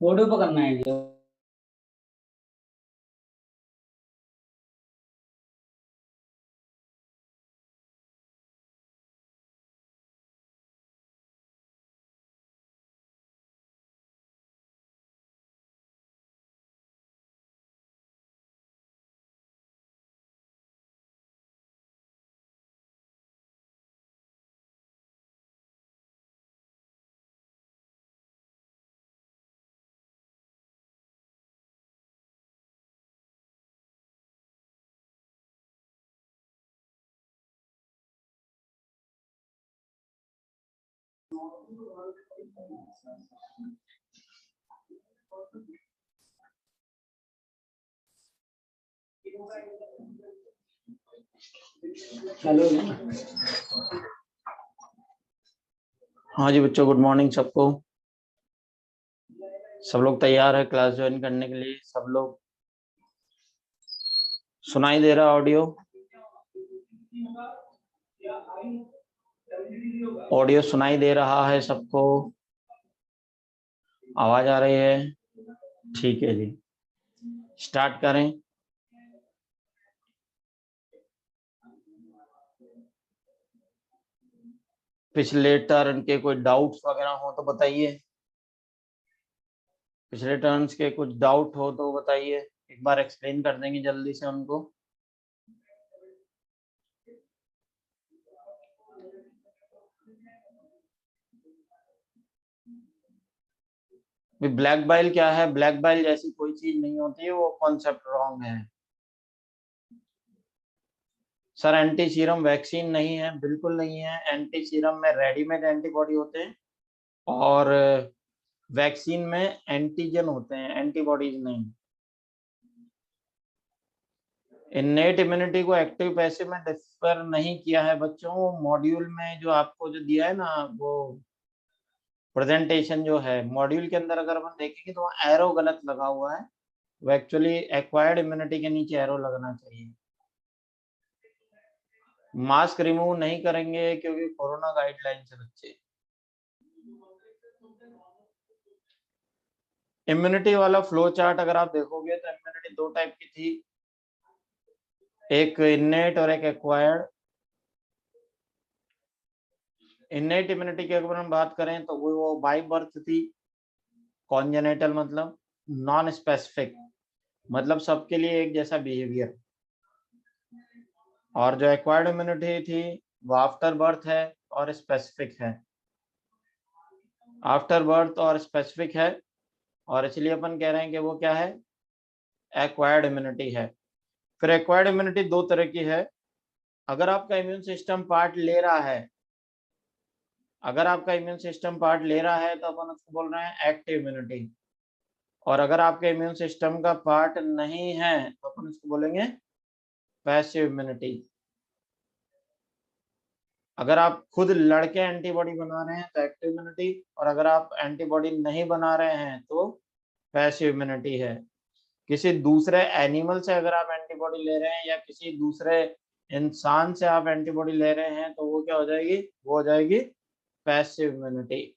Audio पकड़ना है। चलो। हाँ जी बच्चों, गुड मॉर्निंग सबको। सब लोग तैयार है क्लास ज्वाइन करने के लिए? सब लोग सुनाई दे रहा ऑडियो? ऑडियो सुनाई दे रहा है सबको? आवाज आ रही है? ठीक है जी, स्टार्ट करें। पिछले टर्न के कोई डाउट्स वगैरह हो तो बताइए। पिछले टर्न्स के कुछ डाउट हो तो बताइए, एक बार एक्सप्लेन कर देंगे जल्दी से उनको। ब्लैक बाइल क्या है? ब्लैक बाइल जैसी कोई चीज नहीं होती है, वो कॉन्सेप्ट रॉन्ग है। सर एंटी सीरम वैक्सीन नहीं है, बिल्कुल नहीं है। एंटी सीरम में रेडीमेड एंटीबॉडी होते हैं और वैक्सीन में एंटीजन होते हैं, एंटीबॉडीज नहीं। इन्नेट इम्यूनिटी को एक्टिव पैसिव में डिफर नहीं किया है बच्चों। वो मॉड्यूल में जो आपको जो दिया है ना, वो प्रेजेंटेशन जो है मॉड्यूल के अंदर, अगर अपन देखेंगे तो वहाँ एरो गलत लगा हुआ है। वो एक्चुअली एक्वायर्ड इम्यूनिटी के नीचे एरो लगना चाहिए। मास्क रिमूव नहीं करेंगे क्योंकि कोरोना गाइडलाइन से बच्चे। इम्यूनिटी वाला फ्लो चार्ट अगर आप देखोगे तो इम्यूनिटी दो टाइप की थी, एक इन्नेट और एक एक्वायर्ड। इन्नेट इम्यूनिटी की अगर हम बात करें तो वो बाय बर्थ थी। कॉन्जेनेटल मतलब नॉन स्पेसिफिक, मतलब सबके लिए एक जैसा बिहेवियर। और जो एक्वायर्ड इम्यूनिटी थी वो आफ्टर बर्थ है और स्पेसिफिक है। आफ्टर बर्थ और स्पेसिफिक है, और इसलिए अपन कह रहे हैं कि वो क्या है, एक्वायर्ड इम्यूनिटी है। फिर एक्वायर्ड इम्यूनिटी दो तरह की है। अगर आपका इम्यून सिस्टम पार्ट ले रहा है, अगर आपका इम्यून सिस्टम पार्ट ले रहा है तो अपन उसको बोल रहे हैं एक्टिव इम्यूनिटी। और अगर आपके इम्यून सिस्टम का पार्ट नहीं है तो अपन उसको बोलेंगे पैसिव इम्यूनिटी। अगर आप खुद लड़के एंटीबॉडी बना रहे हैं तो एक्टिव इम्यूनिटी, और अगर आप एंटीबॉडी नहीं बना रहे हैं तो पैसिव इम्यूनिटी है। किसी दूसरे एनिमल से अगर आप एंटीबॉडी ले रहे हैं या किसी दूसरे इंसान से आप एंटीबॉडी ले रहे हैं तो वो क्या हो जाएगी, वो हो जाएगी पैसिव इम्यूनिटी।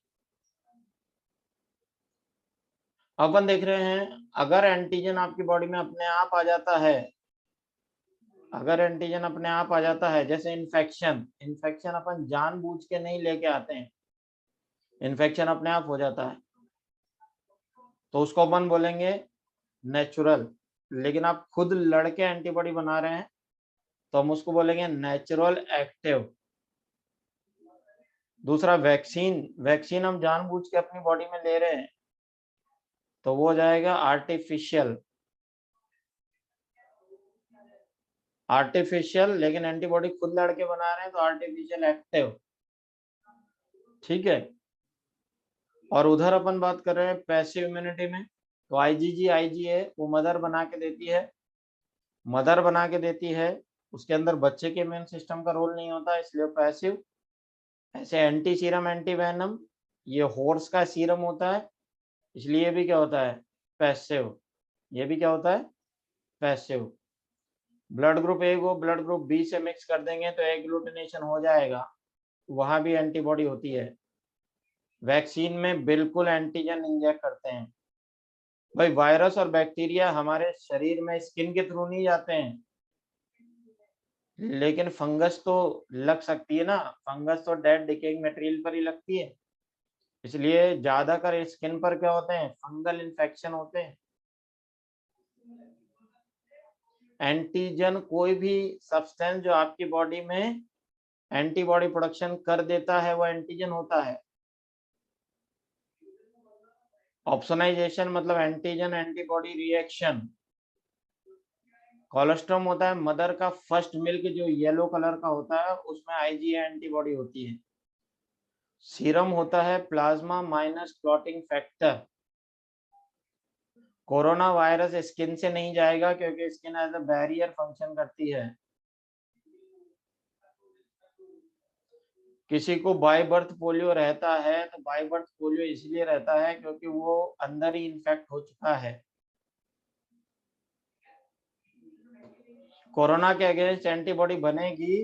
अपन देख रहे हैं, अगर एंटीजन आपकी बॉडी में अपने आप आ जाता है, अगर एंटीजन अपने आप आ जाता है, जैसे इन्फेक्शन, इन्फेक्शन अपन जानबूझ के नहीं लेके आते हैं, इन्फेक्शन अपने आप हो जाता है तो उसको अपन बोलेंगे नेचुरल। लेकिन आप खुद लड़के एंटीबॉडी बना रहे हैं तो हम उसको बोलेंगे नेचुरल एक्टिव। दूसरा वैक्सीन, वैक्सीन हम जानबूझ के अपनी बॉडी में ले रहे हैं तो वो हो जाएगा आर्टिफिशियल। आर्टिफिशियल, लेकिन एंटीबॉडी खुद लड़के बना रहे हैं तो आर्टिफिशियल एक्टिव। ठीक है। और उधर अपन बात कर रहे हैं पैसिव इम्यूनिटी में, तो आईजीजी आईजीए वो मदर बना के देती है, मदर बना के देती है। उसके अंदर बच्चे के इम्यून सिस्टम का रोल नहीं होता, इसलिए पैसिव। ऐसे एंटी सीरम एंटी वेनम, ये हॉर्स का सीरम होता है, इसलिए भी क्या होता है, पैसिव। ये भी क्या होता है, पैसिव। ब्लड ग्रुप ए को ब्लड ग्रुप बी से मिक्स कर देंगे तो एग्लूटिनेशन हो जाएगा, वहां भी एंटीबॉडी होती है। वैक्सीन में बिल्कुल एंटीजन इंजेक्ट करते हैं, भाई वायरस और बैक्टीरिया हमारे शरीर में स्किन के थ्रू नहीं जाते हैं, लेकिन फंगस तो लग सकती है ना, फंगस तो डेड डिकेइंग मटेरियल पर ही लगती है, इसलिए ज्यादातर स्किन पर क्या होते हैं, फंगल इन्फेक्शन होते हैं। एंटीजन कोई भी सब्सटेंस जो आपकी बॉडी में एंटीबॉडी प्रोडक्शन कर देता है वो एंटीजन होता है। ऑप्सोनाइजेशन मतलब एंटीजन एंटीबॉडी रिएक्शन। कोलोस्ट्रम होता है मदर का फर्स्ट मिल्क जो येलो कलर का होता है, उसमें आईजीए एंटीबॉडी होती है। सीरम होता है plasma minus clotting factor. Corona virus skin से नहीं जाएगा क्योंकि skin as a barrier function करती है। किसी को बाय बर्थ पोलियो रहता है तो बाय बर्थ पोलियो इसलिए रहता है क्योंकि वो अंदर ही इन्फेक्ट हो चुका है। कोरोना के अगेंस्ट एंटीबॉडी बनेगी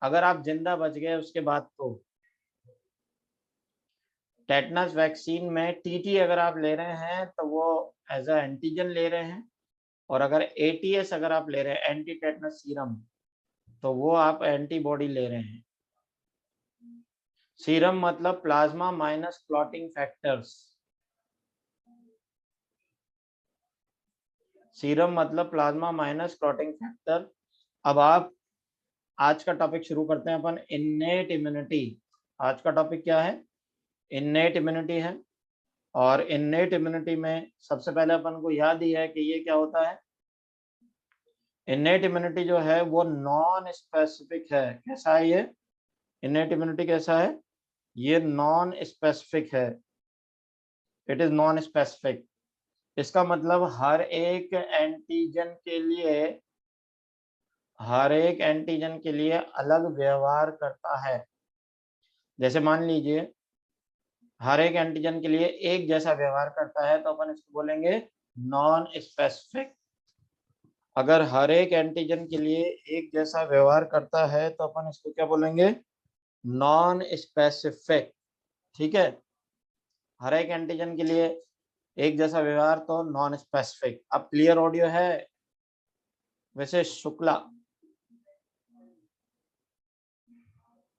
अगर आप जिंदा बच गए उसके बाद। तो टेटनस वैक्सीन में टीटी अगर आप ले रहे हैं तो वो एज अ एंटीजन ले रहे हैं, और अगर एटीएस अगर आप ले रहे हैं एंटी टेटनस सीरम तो वो आप एंटीबॉडी ले रहे हैं। सीरम मतलब plasma minus clotting factors. Serum मतलब प्लाज्मा माइनस क्लॉटिंग फैक्टर। अब आप आज का टॉपिक शुरू करते हैं अपन, इन्नेट इम्यूनिटी। आज का टॉपिक क्या है, इन्नेट इम्यूनिटी है। और इन्नेट इम्यूनिटी में सबसे पहले अपन को याद ही है कि ये क्या होता है। इन्नेट इम्यूनिटी जो है वो नॉन स्पेसिफिक है। कैसा है ये इन्नेट इम्यूनिटी, कैसा है ये, नॉन स्पेसिफिक है। It is non specific. इसका मतलब हर एक एंटीजन के लिए अलग व्यवहार करता है। जैसे मान लीजिए हर एक एंटीजन के लिए एक जैसा व्यवहार करता है तो अपन इसको बोलेंगे नॉन स्पेसिफिक। अगर हर एक एंटीजन के लिए एक जैसा व्यवहार करता है तो अपन इसको क्या बोलेंगे, नॉन स्पेसिफिक। ठीक है, हर एक एंटीजन के लिए एक जैसा व्यवहार तो नॉन स्पेसिफिक। अब क्लियर ऑडियो है वैसे शुक्ला।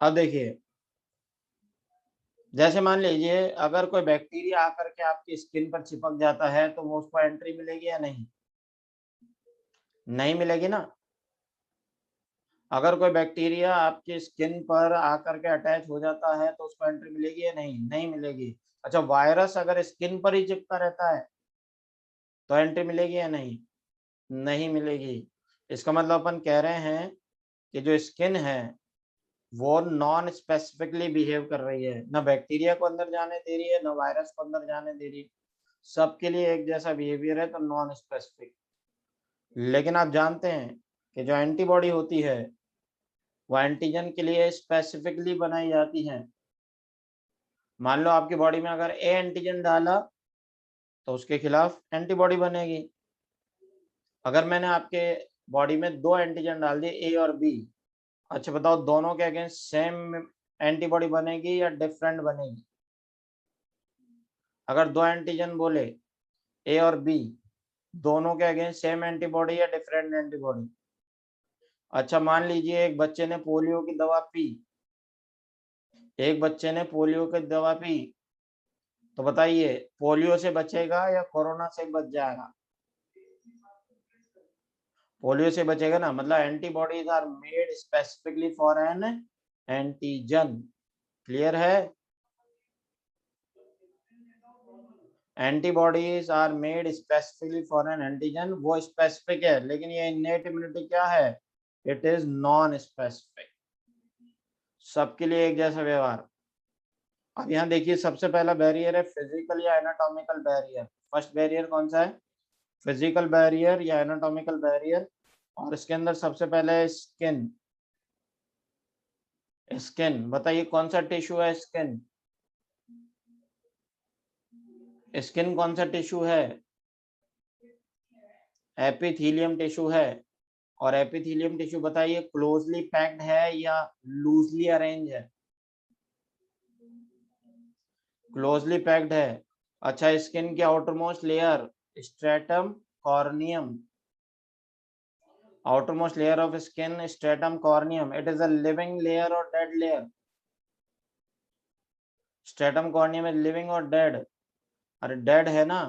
अब देखिए, जैसे मान लीजिए अगर कोई बैक्टीरिया आकर के आपकी स्किन पर चिपक जाता है तो वो उसको एंट्री मिलेगी या नहीं, नहीं मिलेगी ना। अगर कोई बैक्टीरिया आपकी स्किन पर आकर के अटैच हो जाता है तो उसको एंट्री मिलेगी या नहीं, नहीं मिलेगी। अच्छा, वायरस अगर स्किन पर ही चिपका रहता है तो एंट्री मिलेगी या नहीं, नहीं मिलेगी। इसका मतलब अपन कह रहे हैं कि जो स्किन है वो नॉन स्पेसिफिकली बिहेव कर रही है, ना बैक्टीरिया को अंदर जाने दे रही है ना वायरस को अंदर जाने दे रही है, सबके लिए एक जैसा बिहेवियर है तो नॉन स्पेसिफिक। लेकिन आप जानते हैं कि जो एंटीबॉडी होती है वो एंटीजन के लिए स्पेसिफिकली बनाई जाती है। मान लो आपकी बॉडी में अगर ए एंटीजन डाला तो उसके खिलाफ एंटीबॉडी बनेगी। अगर मैंने आपके बॉडी में दो एंटीजन डाल दिए ए और बी, अच्छा बताओ दोनों के अगेंस्ट सेम एंटीबॉडी बनेगी या डिफरेंट बनेगी। अगर दो एंटीजन बोले ए और बी, दोनों के अगेंस्ट सेम एंटीबॉडी या डिफरेंट एंटीबॉडी। अच्छा मान लीजिए एक बच्चे ने पोलियो की दवा पी, एक बच्चे ने पोलियो की दवा पी, तो बताइए पोलियो से बचेगा या कोरोना से बच जाएगा, पोलियो से बचेगा ना। मतलब antibodies are made specifically for an antigen. Clear है, antibodies are made specifically for an antigen, वो स्पेसिफिक है। लेकिन ये इन्नेट इम्यूनिटी क्या है, इट इज नॉन स्पेसिफिक, सबके लिए एक जैसा व्यवहार। अब यहाँ देखिए सबसे पहला बैरियर है फिजिकल या एनाटॉमिकल बैरियर। फर्स्ट बैरियर कौन सा है, फिजिकल बैरियर या एनाटॉमिकल बैरियर। और इसके अंदर सबसे पहले है स्किन। स्किन बताइए कौन सा टिश्यू है, स्किन, स्किन कौन सा टिश्यू है, एपिथेलियम टिश्यू है। और एपिथेलियम टिश्यू बताइए क्लोजली पैक्ड है या लूजली अरेंज है, क्लोजली पैक्ड है। अच्छा, स्किन की outermost layer stratum corneum. Outermost layer of skin, stratum corneum. It is a living layer or dead layer? Stratum corneum is living or dead? अरे dead है ना,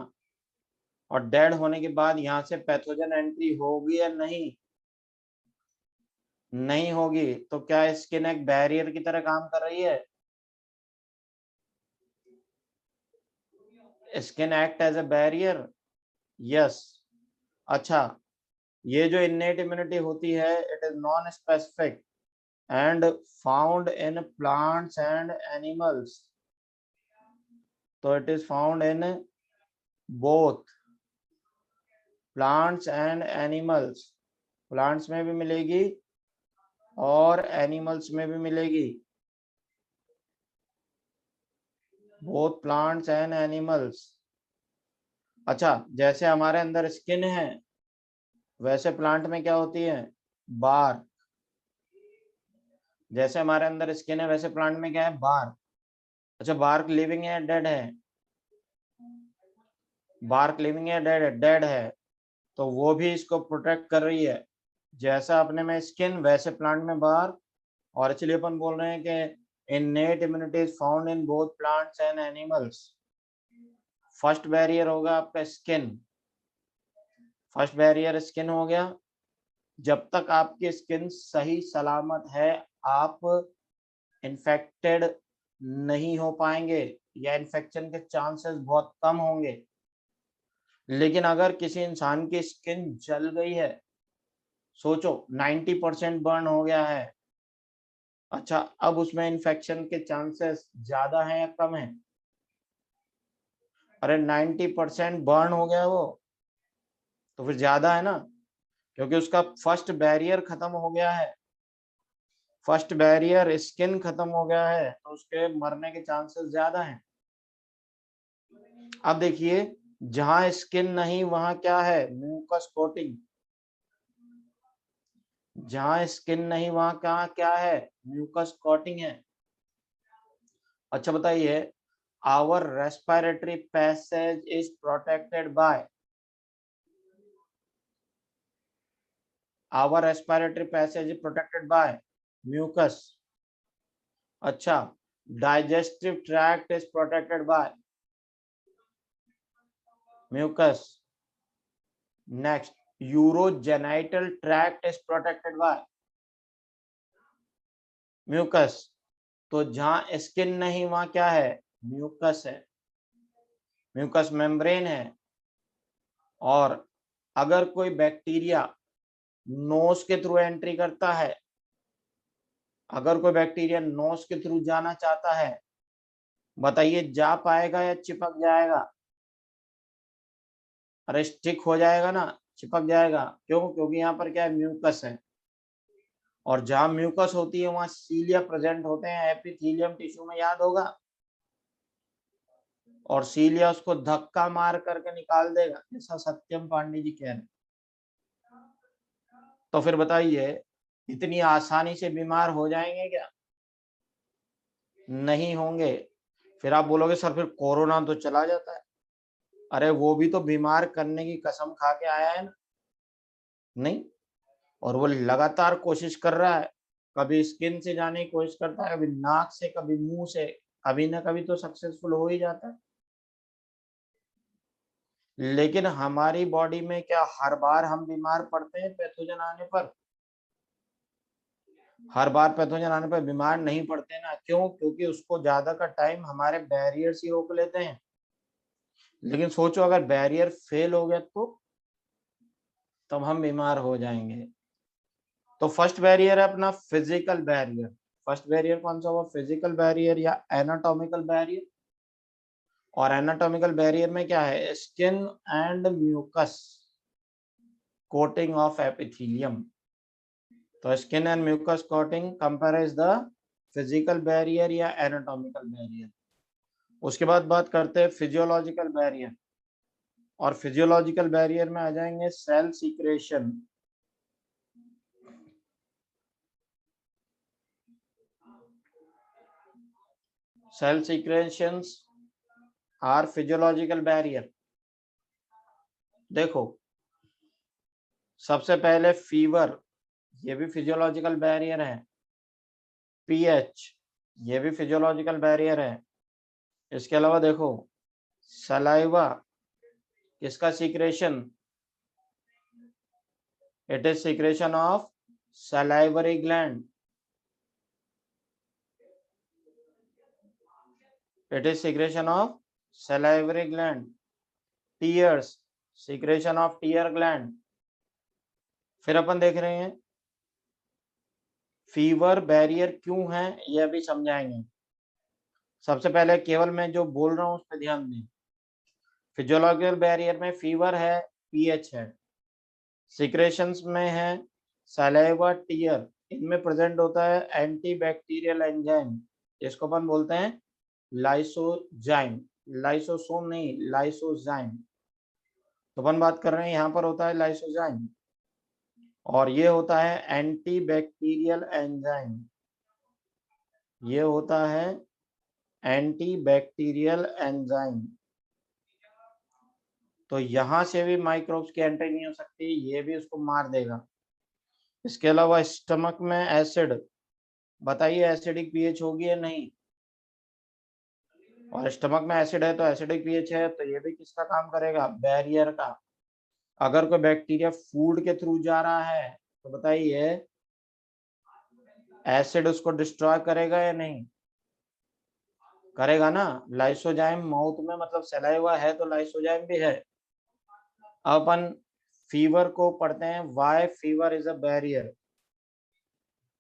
और डेड होने के बाद यहां से पैथोजन एंट्री होगी या नहीं? नहीं होगी। तो क्या स्किन एक बैरियर की तरह काम कर रही है? Skin act as a barrier, yes. अच्छा, ये जो इन्नेट इम्यूनिटी होती है, it is non specific and found in plants and animals. तो it is found in both plants and animals. Plants में भी मिलेगी और एनिमल्स में भी मिलेगी, बोथ प्लांट्स एंड एनिमल्स। अच्छा, जैसे हमारे अंदर स्किन है, वैसे प्लांट में क्या होती है? बार्क। जैसे हमारे अंदर स्किन है, वैसे प्लांट में क्या है? बार्क। अच्छा, बार्क लिविंग है, डेड है? बार्क लिविंग है, डेड है? डेड है। तो वो भी इसको प्रोटेक्ट कर रही है। जैसा अपने में स्किन, वैसे प्लांट में बार्क। और इसलिए अपन बोल रहे हैं कि innate immunity is found in both plants and animals. First barrier होगा आपका स्किन। फर्स्ट बैरियर स्किन हो गया। जब तक आपकी स्किन सही सलामत है, आप इन्फेक्टेड नहीं हो पाएंगे या इन्फेक्शन के चांसेस बहुत कम होंगे। लेकिन अगर किसी इंसान की स्किन जल गई है, सोचो 90% बर्न हो गया है, अच्छा, अब उसमें इन्फेक्शन के चांसेस ज्यादा हैं या कम है? अरे 90% बर्न हो गया वो, तो फिर ज्यादा है ना, क्योंकि उसका फर्स्ट बैरियर खत्म हो गया है। फर्स्ट बैरियर स्किन खत्म हो गया है, तो उसके मरने के चांसेस ज्यादा हैं। अब देखिए, जहां स्किन नहीं वहां क्या है? Mucus coating. जहां स्किन नहीं वहां क्या है? म्यूकस कोटिंग है। अच्छा बताइए, our respiratory passage is protected by, our respiratory passage is protected by mucus. अच्छा, digestive tract is protected by mucus. Next, urogenital tract is protected by mucus. तो जहां स्किन नहीं वहां क्या है? म्यूकस है, म्यूकस मेम्ब्रेन है। और अगर कोई बैक्टीरिया नोज के थ्रू एंट्री करता है, अगर कोई बैक्टीरिया नोज के थ्रू जाना चाहता है, बताइए जा पाएगा या चिपक जाएगा? अरे स्टिक हो जाएगा ना, चिपक जाएगा। क्यों? क्योंकि यहाँ पर क्या है? म्यूकस है। और जहां म्यूकस होती है वहां सीलिया प्रेजेंट होते हैं एपिथेलियम टिश्यू में, याद होगा। और सीलिया उसको धक्का मार करके निकाल देगा, ऐसा सत्यम पांडे जी कह रहे हैं। तो फिर बताइए, इतनी आसानी से बीमार हो जाएंगे क्या? नहीं होंगे। फिर आप बोलोगे सर फिर कोरोना तो चला जाता है। अरे वो भी तो बीमार करने की कसम खा के आया है ना? नहीं, और वो लगातार कोशिश कर रहा है। कभी स्किन से जाने की कोशिश करता है, कभी नाक से, कभी मुंह से, कभी ना कभी तो सक्सेसफुल हो ही जाता है। लेकिन हमारी बॉडी में क्या हर बार हम बीमार पड़ते हैं पैथोजन आने पर? हर बार पैथोजन आने पर बीमार नहीं पड़ते ना। क्यों? क्योंकि उसको ज्यादा का टाइम हमारे बैरियर्स ही रोक लेते हैं। लेकिन सोचो अगर बैरियर फेल हो गया तो तब हम बीमार हो जाएंगे। तो फर्स्ट बैरियर है अपना फिजिकल बैरियर। फर्स्ट बैरियर कौन सा हुआ? फिजिकल बैरियर या एनाटॉमिकल बैरियर। और एनाटॉमिकल बैरियर में क्या है? Skin and mucus coating of epithelium. तो skin and mucus coating compares the physical barrier या एनाटॉमिकल बैरियर। उसके बाद बात करते हैं फिजियोलॉजिकल बैरियर। और फिजियोलॉजिकल बैरियर में आ जाएंगे cell secretion. Cell secretions are physiological barrier. देखो सबसे पहले फीवर, ये भी फिजियोलॉजिकल बैरियर है। पीएच, ये भी फिजियोलॉजिकल बैरियर है। इसके अलावा देखो सलाइवा, किसका secretion, it is secretion of salivary gland, it is secretion of salivary gland. Tears, secretion of tear gland. फिर अपन देख रहे हैं फीवर बैरियर क्यों है, यह भी समझाएंगे। सबसे पहले केवल मैं जो बोल रहा हूं उस पर ध्यान दें। फिजियोलॉजिकल बैरियर में फीवर है, पीएच है, सिक्रेशंस में है सलाइवा, टीयर, इनमें प्रेजेंट होता है एंटीबैक्टीरियल एंजाइम, जिसको अपन बोलते हैं लाइसोजाइम, लाइसोसोम नहीं, लाइसोजाइम। तो अपन बात कर रहे हैं यहाँ पर होता है लाइसोजाइम, और ये होता है एंटीबैक्टीरियल एंजाइम, ये होता है एंटीबैक्टीरियल एंजाइम। तो यहां से भी माइक्रोब्स की एंट्री नहीं हो सकती, ये भी उसको मार देगा। इसके अलावा स्टमक में एसिड, बताइए एसिडिक पीएच होगी या नहीं, और स्टमक में एसिड है तो एसिडिक पीएच है, तो ये भी किसका काम करेगा, बैरियर का। अगर कोई बैक्टीरिया फूड के थ्रू जा रहा है तो बताइए एसिड उसको डिस्ट्रॉय करेगा या नहीं, करेगा ना। लाइसोजाइम माउथ में, मतलब सलाइवा है तो लाइसोजाइम भी है। अपन फीवर को पढ़ते हैं, why fever is a barrier.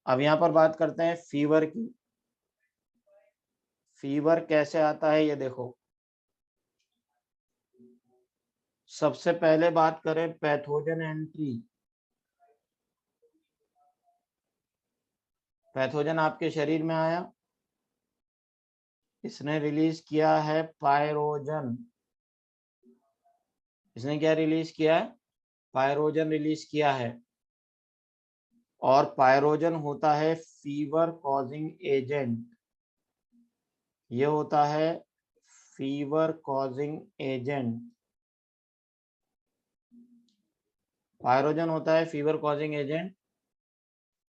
अब यहाँ पर बात करते हैं फीवर की। फीवर कैसे आता है ये देखो। सबसे पहले बात करें पैथोजन एंट्री। पैथोजन आपके शरीर में आया, इसने रिलीज किया है पायरोजन, इसने क्या रिलीज किया है, पायरोजन रिलीज किया है। और पायरोजन होता है फीवर कॉजिंग एजेंट, ये होता है फीवर कॉजिंग एजेंट। पायरोजन होता है फीवर कॉजिंग एजेंट।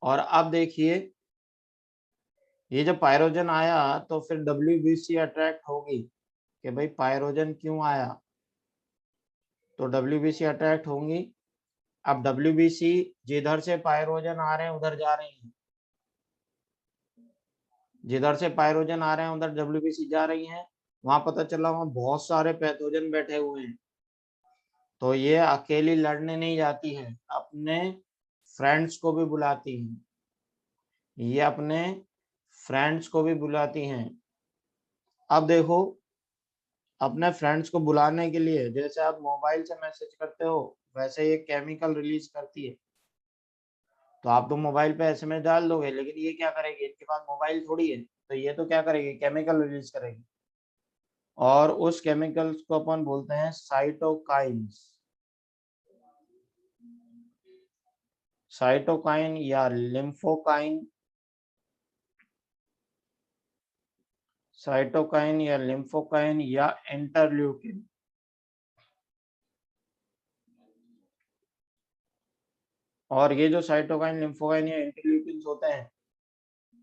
और अब देखिए ये जब पायरोजन आया तो फिर डब्ल्यूबीसी अट्रैक्ट होगी कि भाई पायरोजन क्यों आया, तो डब्ल्यूबीसी अट्रैक्ट होंगी। अब डब्ल्यूबीसी जिधर से पायरोजन आ रहे हैं उधर जा रही हैं, जिधर से पायरोजन आ रहे हैं उधर डब्ल्यूबीसी जा रही हैं। वहां पता चला वहां बहुत सारे पैथोजन बैठे हुए हैं, तो ये अकेली लड़ने नहीं जाती है, अपने फ्रेंड्स को भी बुलाती हैं, ये अपने फ्रेंड्स को भी बुलाती हैं। अब देखो अपने फ्रेंड्स को बुलाने के लिए, जैसे आप मोबाइल से मैसेज करते हो वैसे ये केमिकल रिलीज करती है। तो आप तो मोबाइल पे एसएमएस डाल दोगे, लेकिन ये क्या करेगी, इनके पास मोबाइल थोड़ी है, तो ये तो क्या करेगी, केमिकल रिलीज करेगी। और उस केमिकल्स को अपन बोलते हैं साइटोकाइन्स। साइटोकाइन या लिम्फोकाइन, साइटोकाइन या लिम्फोकाइन या इंटरल्यूकिन। और ये जो साइटोकाइन, लिम्फोकाइन या इंटरल्यूकिन होते हैं,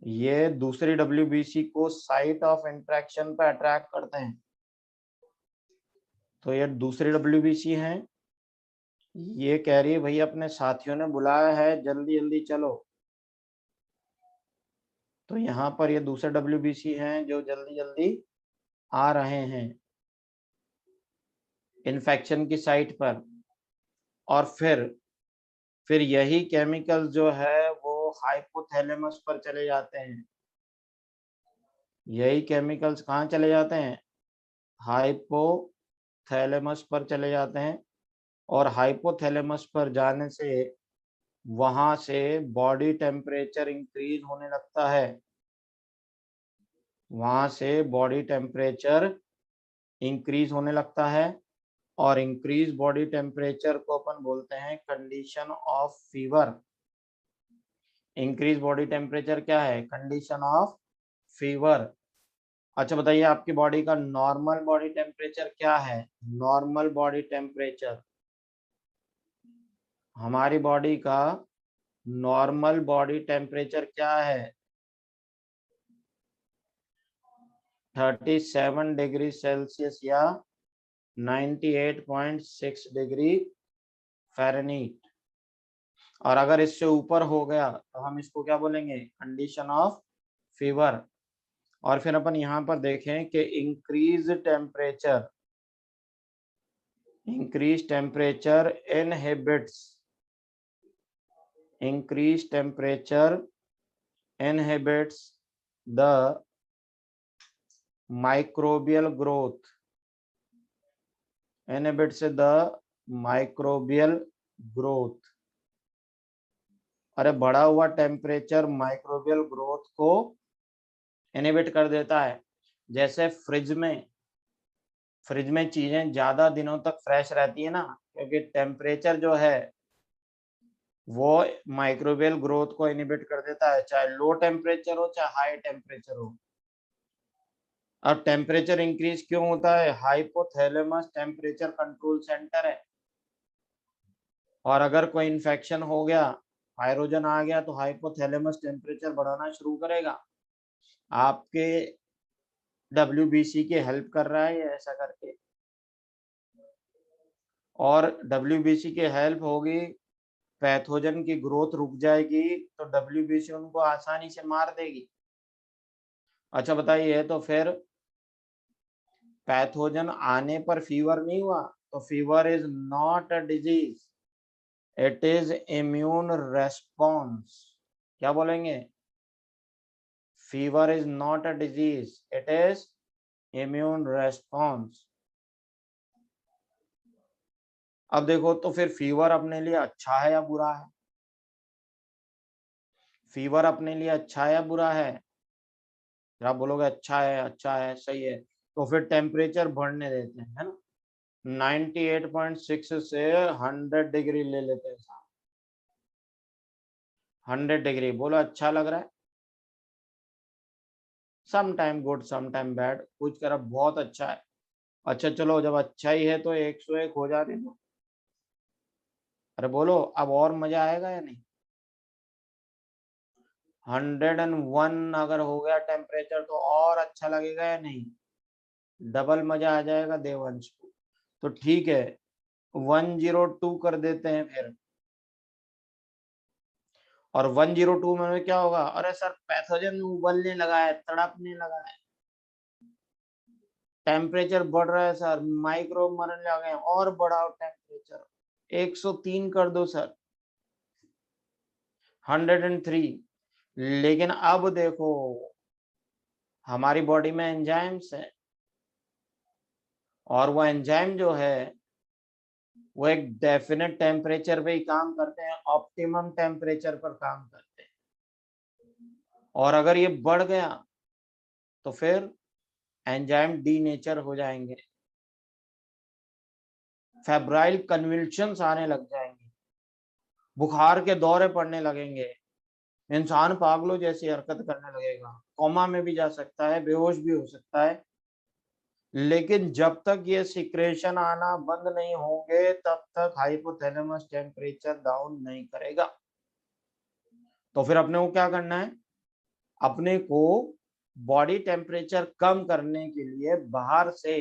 ये दूसरी डब्ल्यूबीसी को साइट ऑफ इंटरेक्शन पर अट्रैक्ट करते हैं। तो ये दूसरी डब्ल्यूबीसी हैं, ये कह रही है भैया अपने साथियों ने बुलाया है जल्दी जल्दी चलो। तो यहाँ पर ये दूसरे डब्ल्यूबीसी हैं जो जल्दी जल्दी आ रहे हैं इन्फेक्शन की साइट पर। और फिर यही केमिकल जो है वो हाइपोथैलेमस पर चले जाते हैं। यही केमिकल्स कहाँ चले जाते हैं, हाइपोथैलेमस पर चले जाते हैं। और हाइपोथैलेमस पर जाने से वहां से बॉडी टेम्परेचर इंक्रीज होने लगता है, वहां से बॉडी टेम्परेचर इंक्रीज होने लगता है। और इंक्रीज बॉडी टेम्परेचर को अपन बोलते हैं condition of fever. Increase body temperature क्या है, कंडीशन ऑफ फीवर। अच्छा बताइए आपकी बॉडी का नॉर्मल बॉडी टेम्परेचर क्या है, नॉर्मल बॉडी टेम्परेचर हमारी बॉडी का नॉर्मल बॉडी टेम्परेचर क्या है? 37 डिग्री सेल्सियस या 98.6 डिग्री फ़ारेनहीट। और अगर इससे ऊपर हो गया तो हम इसको क्या बोलेंगे? Condition of fever. और फिर अपन यहाँ पर देखें कि increase temperature inhibits the microbial growth। अरे बढ़ा हुआ टेम्परेचर माइक्रोबियल ग्रोथ को इनहिबिट कर देता है। जैसे फ्रिज में चीजें ज्यादा दिनों तक फ्रेश रहती है ना, क्योंकि टेम्परेचर जो है वो माइक्रोबियल ग्रोथ को इनहिबिट कर देता है, चाहे लो टेम्परेचर हो चाहे हाई टेम्परेचर हो। अब टेम्परेचर इंक्रीज क्यों होता है? हाइपोथैलेमस टेम्परेचर कंट्रोल सेंटर है। और अगर कोई इन्फेक्शन हो गया, पायरोजन आ गया, तो हाइपोथैलेमस टेम्परेचर बढ़ाना शुरू करेगा। आपके WBC की हेल्प कर रहा है ये ऐसा करके। और WBC की हेल्प होगी, पैथोजन की ग्रोथ रुक जाएगी, तो WBC उनको आसानी से मार देगी। अच्छा बताइए, तो फिर पैथोजन आने पर फीवर नहीं हुआ, तो fever is not a disease, it is immune response. क्या बोलेंगे? Fever is not a disease, it is immune response. अब देखो, तो फिर फीवर अपने लिए अच्छा है या बुरा है? फीवर अपने लिए अच्छा है या बुरा है? आप बोलोगे अच्छा है, अच्छा है, सही है, तो फिर टेम्परेचर बढ़ने देते हैं, है ना। 98.6 से 100 डिग्री ले लेते हैं साहब। 100 डिग्री बोलो अच्छा लग रहा है? Some time good some time bad, कुछ तरफ बहुत अच्छा है। अच्छा चलो, जब अच्छा ही है तो 101 हो जाने दो। अरे बोलो, अब और मजा आएगा या नहीं? 101 अगर हो गया टेम्परेचर तो और अच्छा लगेगा या नहीं? डबल मजा आ जाएगा देवंश को। तो ठीक है, 102 कर देते हैं फिर। और 102 में क्या होगा? अरे सर पैथोजन उबलने लगा है, तड़पने लगा है, टेम्परेचर बढ़ रहा है सर, माइक्रोब मरने लगे हैं, और बढ़ाओ टेम्परेचर, 103 कर दो सर, 103। लेकिन अब देखो, हमारी बॉडी में एंजाइम्स है, और वो एंजाइम जो है वो एक डेफिनेट टेम्परेचर पे ही काम करते हैं, ऑप्टिमम टेम्परेचर पर काम करते हैं। और अगर ये बढ़ गया तो फिर एंजाइम डीनेचर हो जाएंगे, फेब्राइल कन्वल्शंस आने लग जाएंगे, बुखार के दौरे पड़ने लगेंगे, इंसान पागलों जैसी हरकत करने लगेगा, कोमा में भी जा सकता है, बेहोश भी हो सकता है। लेकिन जब तक ये सिक्रेशन आना बंद नहीं होंगे तब तक हाइपोथैलेमस टेम्परेचर डाउन नहीं करेगा। तो फिर अपने को क्या करना है? अपने को बॉडी टेम्परेचर कम करने के लिए बाहर से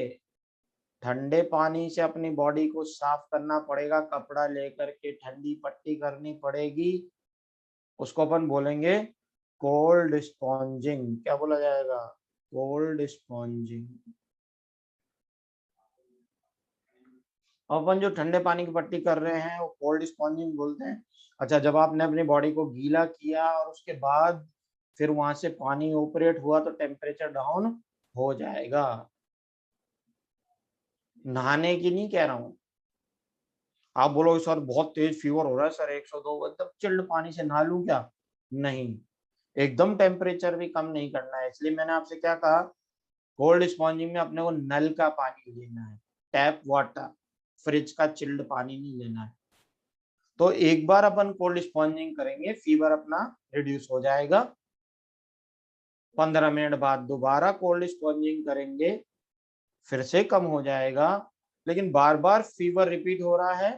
ठंडे पानी से अपनी बॉडी को साफ करना पड़ेगा, कपड़ा लेकर के ठंडी पट्टी करनी पड़ेगी। उसको अपन बोलेंगे कोल्ड स्पॉन्जिंग। क्या बोला जाएगा? Cold sponging. अपन जो ठंडे पानी की पट्टी कर रहे हैं वो कोल्ड स्पॉन्जिंग बोलते हैं। अच्छा, जब आपने अपनी बॉडी को गीला किया और उसके बाद फिर वहां से पानी ऑपरेट हुआ तो टेम्परेचर डाउन हो जाएगा। नहाने की नहीं कह रहा हूं। आप बोलोगे सर बहुत तेज फीवर हो रहा है सर, 102, एकदम चिल्ड पानी से नहा लूं क्या? नहीं, एकदम टेम्परेचर भी कम नहीं करना है। इसलिए मैंने आपसे क्या कहा, कोल्ड स्पॉन्जिंग में अपने को नल का पानी लेना है, टैप वाटर, फ्रिज का चिल्ड पानी नहीं लेना है। तो एक बार अपन कोल्ड स्पॉन्जिंग करेंगे, फीवर अपना रिड्यूस हो जाएगा। 15 मिनट बाद दोबारा कोल्ड स्पॉन्जिंग करेंगे, फिर से कम हो जाएगा। लेकिन बार बार फीवर रिपीट हो रहा है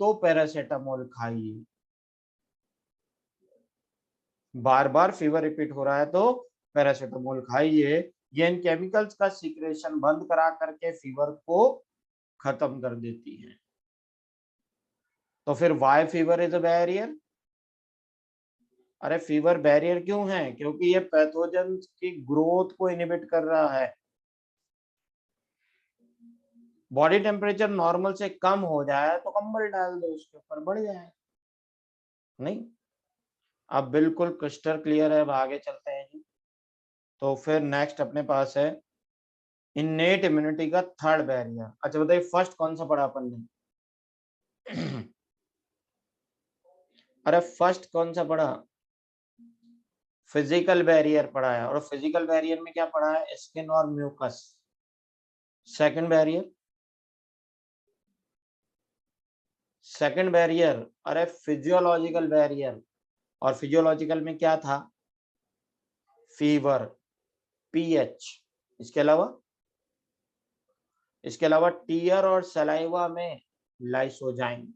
तो पैरासीटामोल खाइए। बार बार फीवर रिपीट हो रहा है तो पैरासीटामोल खाइए। ये इन केमिकल्स का सीक्रेशन बंद करा करके फीवर को खत्म कर देती है। तो फिर why fever is a barrier? अरे फीवर बैरियर क्यों है? क्योंकि ये पैथोजन की ग्रोथ को इनहिबिट कर रहा है। बॉडी टेम्परेचर नॉर्मल से कम हो जाए तो कंबल डाल दो उसके ऊपर, बढ़ जाए नहीं। अब बिल्कुल क्रिस्टल क्लियर है। अब आगे चलते हैं जी। तो फिर नेक्स्ट अपने पास है इन्नेट इम्यूनिटी का थर्ड बैरियर। अच्छा बताइए फर्स्ट कौन सा पढ़ा अपन ने? अरे फर्स्ट कौन सा पढ़ा? फिजिकल बैरियर पढ़ा है। और फिजिकल बैरियर में क्या पढ़ा है? स्किन और mucus. Second barrier, second barrier अरे फिजियोलॉजिकल बैरियर। और फिजियोलॉजिकल में क्या था? Fever, pH. इसके अलावा टीयर और सलाइवा में लाइसोजाइम।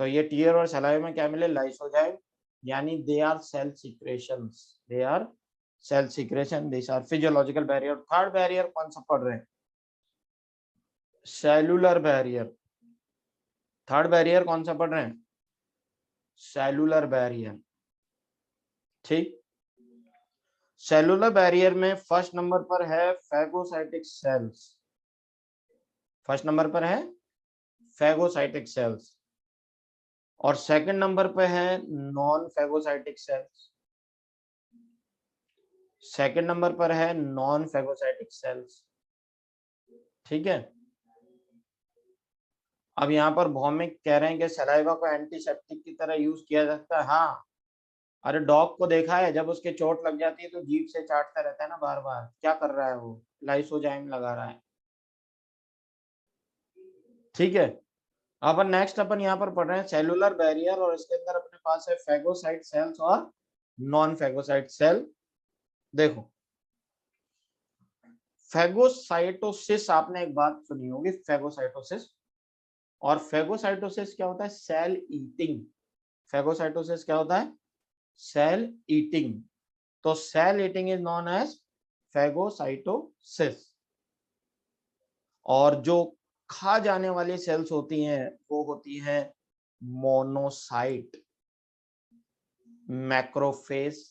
तो ये टीयर और सलाइवा में क्या मिले? लाइसोजाइम, यानी they are cell secretions, they are cell secretion, this are physiological barrier. Third barrier कौन सा पढ़ रहे हैं? Cellular barrier. थर्ड बैरियर कौन सा पढ़ रहे हैं? Cellular barrier. ठीक। सेलुलर बैरियर में फर्स्ट नंबर पर है फैगोसाइटिक सेल्स। फर्स्ट नंबर पर है फैगोसाइटिक सेल्स। और सेकंड नंबर पे है non phagocytic cells. Second number पर है नॉन फैगोसाइटिक सेल्स। ठीक है। अब यहाँ पर भौमिक कह रहे हैं कि सलाइवा को एंटीसेप्टिक की तरह यूज किया जा सकता है। हाँ, अरे डॉग को देखा है, जब उसके चोट लग जाती है तो जीभ से चाटता रहता है ना बार बार। क्या कर रहा है वो? लाइसोजाइम लगा रहा है। ठीक है। अपन नेक्स्ट अपन यहाँ पर पढ़ रहे हैं सेलुलर बैरियर, और इसके अंदर अपने पास है फैगोसाइट सेल्स और नॉन फैगोसाइट सेल। देखो फैगोसाइटोसिस, आपने एक बात सुनी होगी फैगोसाइटोसिस। और फैगोसाइटोसिस क्या होता है? Cell eating. फैगोसाइटोसिस क्या होता है? Cell eating. तो cell eating is known as phagocytosis. और जो खा जाने वाली सेल्स होती हैं वो होती हैं मोनोसाइट, मैक्रोफेज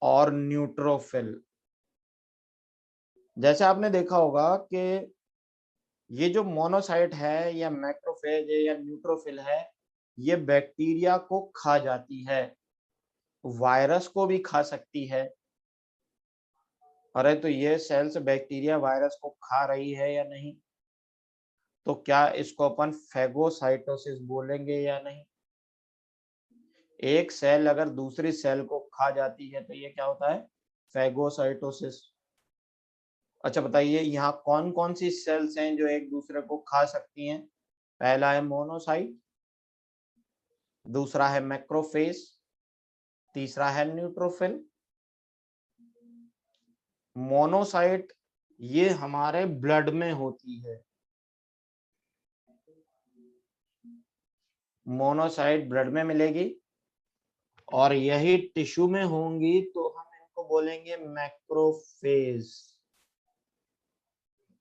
और न्यूट्रोफिल। जैसे आपने देखा होगा कि ये जो मोनोसाइट है या मैक्रोफेज है या न्यूट्रोफिल है, ये बैक्टीरिया को खा जाती है, वायरस को भी खा सकती है। अरे तो ये सेल्स बैक्टीरिया वायरस को खा रही है या नहीं? तो क्या इसको अपन फैगोसाइटोसिस बोलेंगे या नहीं? एक सेल अगर दूसरी सेल को खा जाती है तो ये क्या होता है? फैगोसाइटोसिस। अच्छा बताइए यहाँ कौन कौन सी सेल्स हैं जो एक दूसरे को खा सकती हैं? पहला है मोनोसाइट, दूसरा है मैक्रोफेज, तीसरा है न्यूट्रोफिल। मोनोसाइट ये हमारे ब्लड में होती है। मोनोसाइट ब्लड में मिलेगी, और यही टिश्यू में होंगी तो हम इनको बोलेंगे मैक्रोफेज।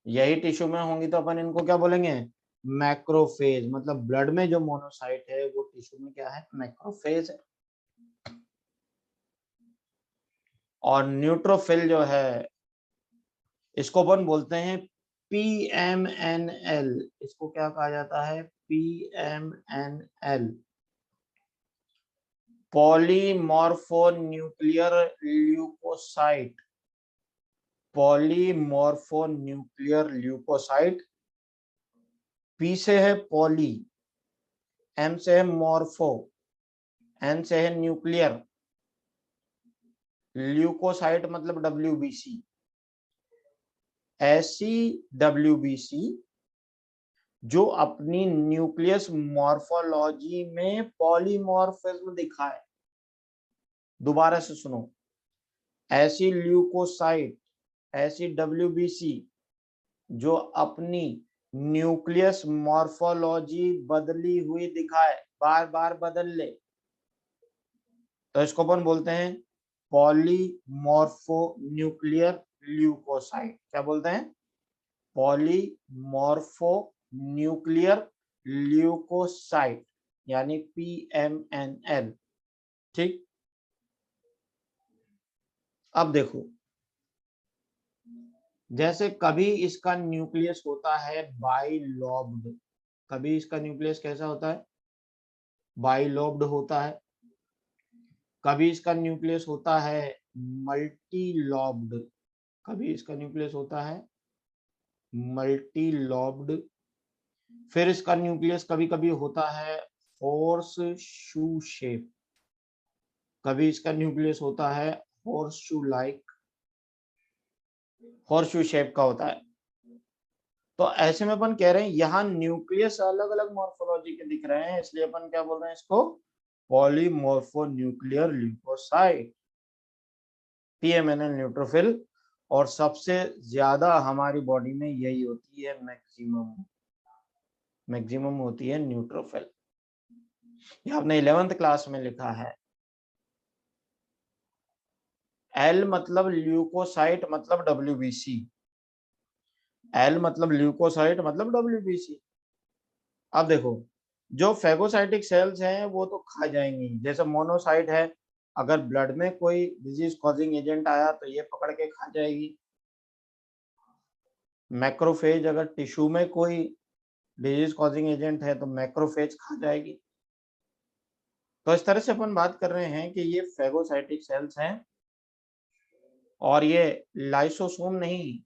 यही टिश्यू में होंगी तो अपन इनको क्या बोलेंगे? मैक्रोफेज। मतलब ब्लड में जो मोनोसाइट है वो टिश्यू में क्या है? मैक्रोफेज है। और न्यूट्रोफिल जो है इसको अपन बोलते हैं PMNL। इसको क्या कहा जाता है? PMNL, polymorphonuclear leucocyte. Polymorphonuclear leucocyte. P से है पॉली, M से है मॉर्फो, N से है न्यूक्लियर, ल्यूकोसाइट मतलब WBC। ऐसी WBC जो अपनी न्यूक्लियस मॉर्फोलॉजी में पॉलीमॉर्फिज्म दिखाए। दोबारा से सुनो, ऐसी ल्यूकोसाइट, ऐसी WBC जो अपनी न्यूक्लियस मॉर्फोलॉजी बदली हुई दिखाए, बार बार बदल ले, तो इसको अपन बोलते हैं पॉलीमॉर्फोन्यूक्लियर ल्यूकोसाइट। क्या बोलते हैं? पॉलीमॉर्फोन्यूक्लियर ल्यूकोसाइट, यानी PMNL। ठीक, अब देखो, जैसे कभी इसका न्यूक्लियस होता है बाइलॉब्ड, कभी इसका न्यूक्लियस कैसा होता है? बाइलॉब्ड होता है। कभी इसका न्यूक्लियस होता है मल्टीलॉब्ड, कभी इसका न्यूक्लियस होता है मल्टीलॉब्ड। फिर इसका न्यूक्लियस कभी कभी होता है हॉर्स शू शेप, कभी इसका न्यूक्लियस होता है horse shoe like, horse shoe shape का होता है। तो ऐसे में अपन कह रहे हैं यहाँ न्यूक्लियस अलग अलग मॉर्फोलॉजी के दिख रहे हैं, इसलिए अपन क्या बोल रहे हैं इसको? Polymorphonuclear leucocyte, PMNL neutrophil. और सबसे ज्यादा हमारी बॉडी में यही होती है, मैक्सिमम होती है न्यूट्रोफिल। ये आपने 11th क्लास में लिखा है। L मतलब ल्यूकोसाइट मतलब WBC, L मतलब ल्यूकोसाइट मतलब WBC। अब देखो, जो फेगोसाइटिक सेल्स हैं वो तो खा जाएंगी, जैसे मोनोसाइट है, अगर ब्लड में कोई डिजीज कॉजिंग एजेंट आया तो ये पकड़ के खा जाएगी। मैक्रोफेज, अगर टिश्यू में कोई डिजीज कॉजिंग एजेंट है तो मैक्रोफेज खा जाएगी। तो इस तरह से अपन बात कर रहे हैं कि ये फेगोसाइटिक सेल्स हैं, और ये लाइसोसोम नहीं,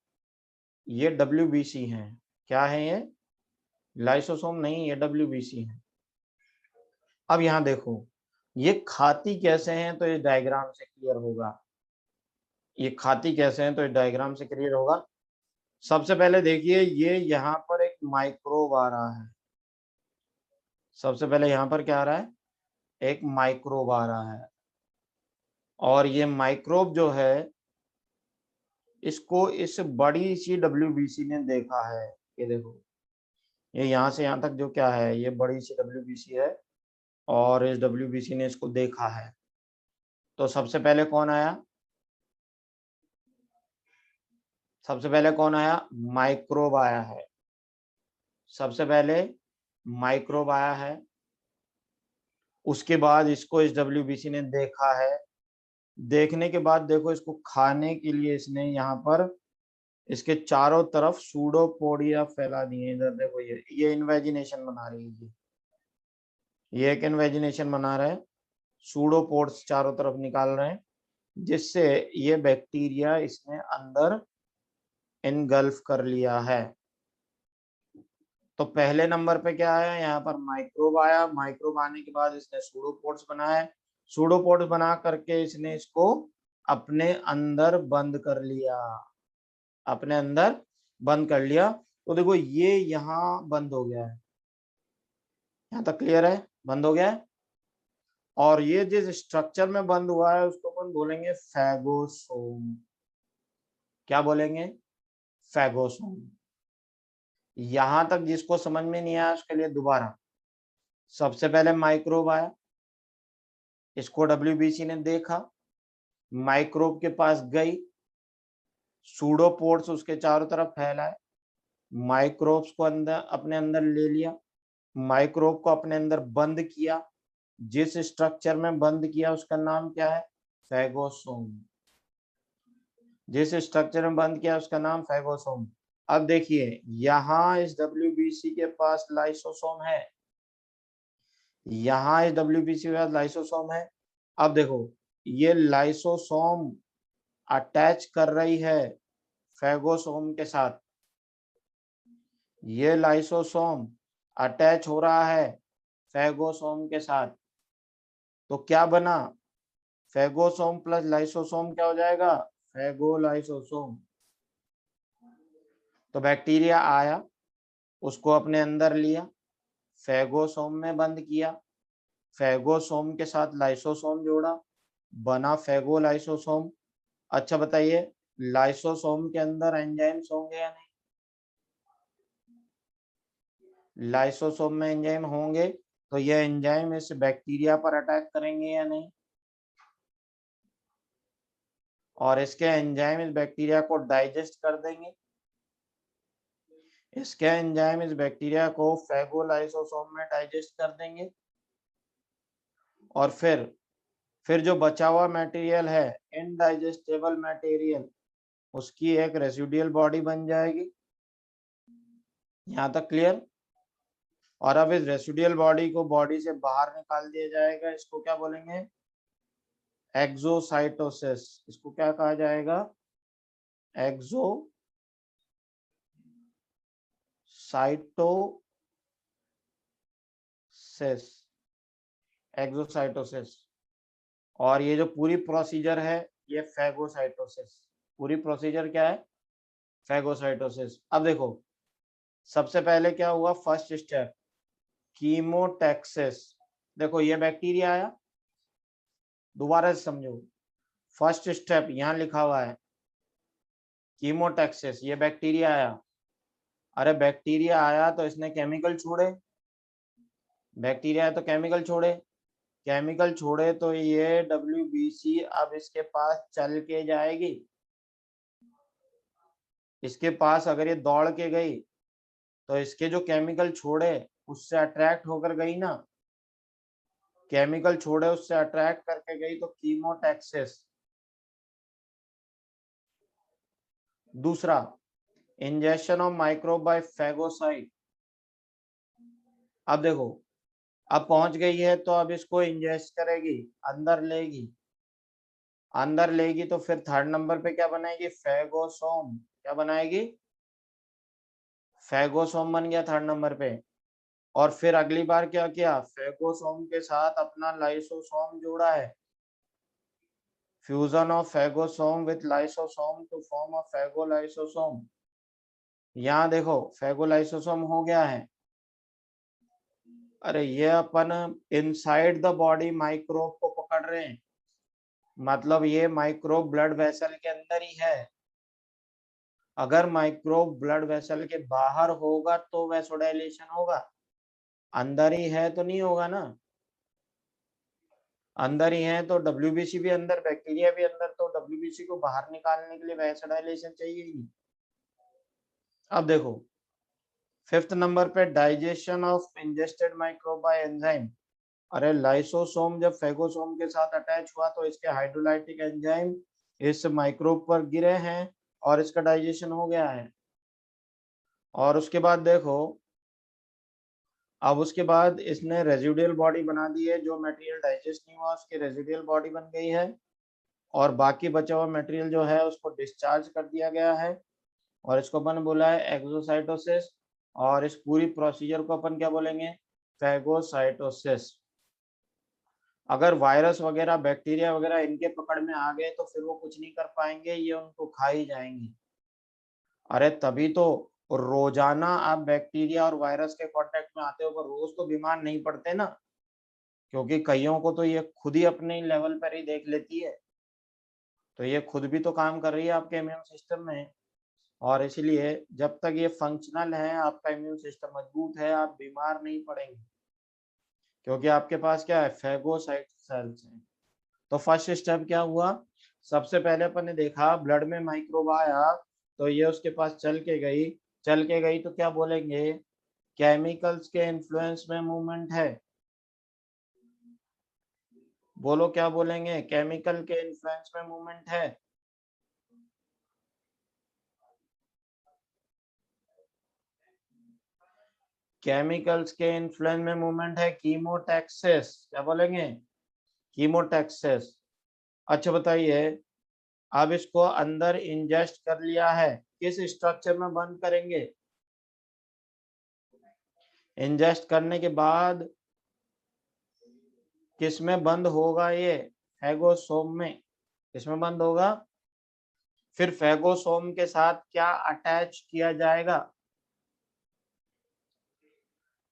ये WBC हैं। क्या है ये? लाइसोसोम नहीं, ये WBC है। अब यहाँ देखो, ये खाती कैसे हैं तो ये डायग्राम से क्लियर होगा। ये खाती कैसे हैं तो ये डायग्राम से क्लियर होगा। सबसे पहले देखिए, ये यहाँ पर एक माइक्रोब आ रहा है। सबसे पहले यहाँ पर क्या आ रहा है? एक माइक्रोब आ रहा है, और ये माइक्रोब जो है, इसको इस बड़ी सी WBC ने देखा है। ये देखो, ये यहाँ से यहाँ तक जो क्या है, ये बड़ी सी WBC है, और इस WBC ने इसको देखा है। तो सबसे पहले कौन आया? सबसे पहले कौन आया? माइक्रोब आया है। सबसे पहले माइक्रोब आया है, उसके बाद इसको इस WBC ने देखा है। देखने के बाद देखो, इसको खाने के लिए इसने यहाँ पर इसके चारों तरफ सूडोपोडिया फैला दिए। इधर देखो, ये इन्वेजिनेशन बना रही है, ये एक इन्वेजिनेशन बना रहा है, सूडोपोड्स चारों तरफ निकाल रहे हैं, जिससे ये बैक्टीरिया इसने अंदर इनगल्फ कर लिया है। तो पहले नंबर पे क्या आया? यहाँ पर माइक्रोब आया। माइक्रोब आने के बाद इसने सूडोपोड्स बनाए, सूडोपोड्स बना करके इसने इसको अपने अंदर बंद कर लिया, अपने अंदर बंद कर लिया। तो देखो, ये यहाँ बंद हो गया है, यहाँ तक क्लियर है? बंद हो गया है। और ये जिस स्ट्रक्चर में बंद हुआ है उसको अपन बोलेंगे फैगोसोम। क्या बोलेंगे? फैगोसोम। यहां तक जिसको समझ में नहीं आया उसके लिए दोबारा, सबसे पहले माइक्रोब आया, इसको WBC ने देखा, माइक्रोब के पास गई, सूडोपोड्स उसके चारों तरफ फैलाए, माइक्रोब्स को अंदर अपने अंदर ले लिया, माइक्रोब को अपने अंदर बंद किया। जिस स्ट्रक्चर में बंद किया उसका नाम क्या है? फैगोसोम। जिस स्ट्रक्चर में बंद किया उसका नाम फैगोसोम। अब देखिए, यहां इस WBC के पास लाइसोसोम है, यहां इस WBC के पास लाइसोसोम है। अब देखो, ये लाइसोसोम अटैच कर रही है फैगोसोम के साथ, ये लाइसोसोम अटैच हो रहा है फैगोसोम के साथ। तो क्या बना? फैगोसोम प्लस लाइसोसोम क्या हो जाएगा? फैगोलाइसोसोम। तो बैक्टीरिया आया, उसको अपने अंदर लिया, फैगोसोम में बंद किया, फैगोसोम के साथ लाइसोसोम जोड़ा, बना फैगोलाइसोसोम। अच्छा बताइए, लाइसोसोम के अंदर एंजाइम्स होंगे या नहीं? लाइसोसोम में एंजाइम होंगे तो ये एंजाइम इस बैक्टीरिया पर अटैक करेंगे या नहीं, और इसके एंजाइम इस बैक्टीरिया को डाइजेस्ट कर देंगे। इसके एंजाइम इस बैक्टीरिया को फेगोलाइसोसोम में डाइजेस्ट कर देंगे, और फिर जो बचा हुआ मटेरियल है, इनडाइजेस्टेबल मटेरियल, उसकी एक रेसिडुअल बॉडी बन जाएगी। यहाँ तक क्लियर? और अब इस रेसिडुअल बॉडी को बॉडी से बाहर निकाल दिया जाएगा, इसको क्या बोलेंगे? एक्सोसाइटोसिस। इसको क्या कहा जाएगा? Exocytosis, exocytosis. और ये जो पूरी प्रोसीजर है ये फेगोसाइटोसिस। पूरी प्रोसीजर क्या है? फेगोसाइटोसिस। अब देखो सबसे पहले क्या हुआ, फर्स्ट स्टेप कीमोटैक्सिस। देखो ये बैक्टीरिया आया, दोबारा से समझो, फर्स्ट स्टेप यहाँ लिखा हुआ है कीमोटैक्सिस, ये बैक्टीरिया आया। अरे बैक्टीरिया आया तो इसने केमिकल छोड़े, बैक्टीरिया आया तो केमिकल छोड़े, केमिकल छोड़े तो ये WBC अब इसके पास चल के जाएगी। इसके पास अगर ये दौड़ के गई तो इसके जो केमिकल छोड़े उससे अट्रैक्ट होकर गई ना, केमिकल छोड़े उससे अट्रैक्ट करके गई तो कीमोटैक्सिस। दूसरा injection of microbe by phagocyte. अब देखो अब पहुंच गई है तो अब इसको इंजेस्ट करेगी, अंदर लेगी, अंदर लेगी तो फिर थर्ड नंबर पे क्या बनाएगी? फेगोसोम। क्या बनाएगी? फेगोसोम बन गया थर्ड नंबर पे। और फिर अगली बार क्या किया? फेगोसोम के साथ अपना लाइसोसोम जोड़ा है, fusion of phagosome with lysosome to form a phagolysosome. यहाँ देखो फेगोलाइसोसोम हो गया है। अरे ये अपन इनसाइड द बॉडी माइक्रोब को पकड़ रहे हैं, मतलब ये माइक्रोब ब्लड वेसल के अंदर ही है। अगर माइक्रोब ब्लड वेसल के बाहर होगा तो वैसोडाइलेशन होगा, अंदर ही है तो नहीं होगा ना। अंदर ही है तो WBC भी अंदर, बैक्टीरिया भी अंदर, तो WBC को बाहर निकालने के लिए वैसोडाइलेशन चाहिए ही। अब देखो फिफ्थ नंबर पे digestion of ingested microbe bye enzyme. अरे लाइसोसोम जब फेगोसोम के साथ अटैच हुआ तो इसके हाइड्रोलाइटिक एंजाइम इस माइक्रोब पर गिरे हैं और इसका डाइजेशन हो गया है। और उसके बाद देखो अब उसके बाद इसने रेजिडुअल बॉडी बना दी है, जो मटेरियल डाइजेस्ट नहीं हुआ उसकी रेजिडुअल बॉडी बन गई है, और बाकी बचा हुआ मटेरियल जो है उसको डिस्चार्ज कर दिया गया है, और इसको अपन बोला है एक्सोसाइटोसिस। और इस पूरी प्रोसीजर को अपन क्या बोलेंगे? फेगोसाइटोसिस। अगर वायरस वगैरह बैक्टीरिया वगैरह इनके पकड़ में आ गए तो फिर वो कुछ नहीं कर पाएंगे, ये उनको खा ही जाएंगे। अरे तभी तो रोजाना आप बैक्टीरिया और वायरस के कांटेक्ट में आते हो पर रोज तो बीमार नहीं पड़ते ना, क्योंकि कईयों को तो ये खुद ही अपने लेवल पर ही देख लेती है, तो ये खुद भी तो काम कर रही है आपके इम्यून सिस्टम में। और इसलिए जब तक ये फंक्शनल है, आपका इम्यून सिस्टम मजबूत है, आप बीमार नहीं पड़ेंगे, क्योंकि आपके पास क्या है? फेगोसाइट सेल्स हैं। तो फर्स्ट स्टेप क्या हुआ? सबसे पहले अपन ने देखा ब्लड में माइक्रोब आया तो ये उसके पास चल के गई, चल के गई तो क्या बोलेंगे? केमिकल्स के इन्फ्लुएंस में मूवमेंट है। बोलो क्या बोलेंगे? केमिकल के इन्फ्लुएंस में मूवमेंट है। केमिकल्स के इन्फ्लुएंस में मूवमेंट है, कीमोटैक्सिस। क्या बोलेंगे? कीमोटैक्सिस। अच्छा बताइए, अब इसको अंदर इंजेस्ट कर लिया है, किस स्ट्रक्चर में बंद करेंगे? इंजेस्ट करने के बाद किस में बंद होगा? ये फेगोसोम में। किसमें बंद होगा? फिर फेगोसोम के साथ क्या अटैच किया जाएगा?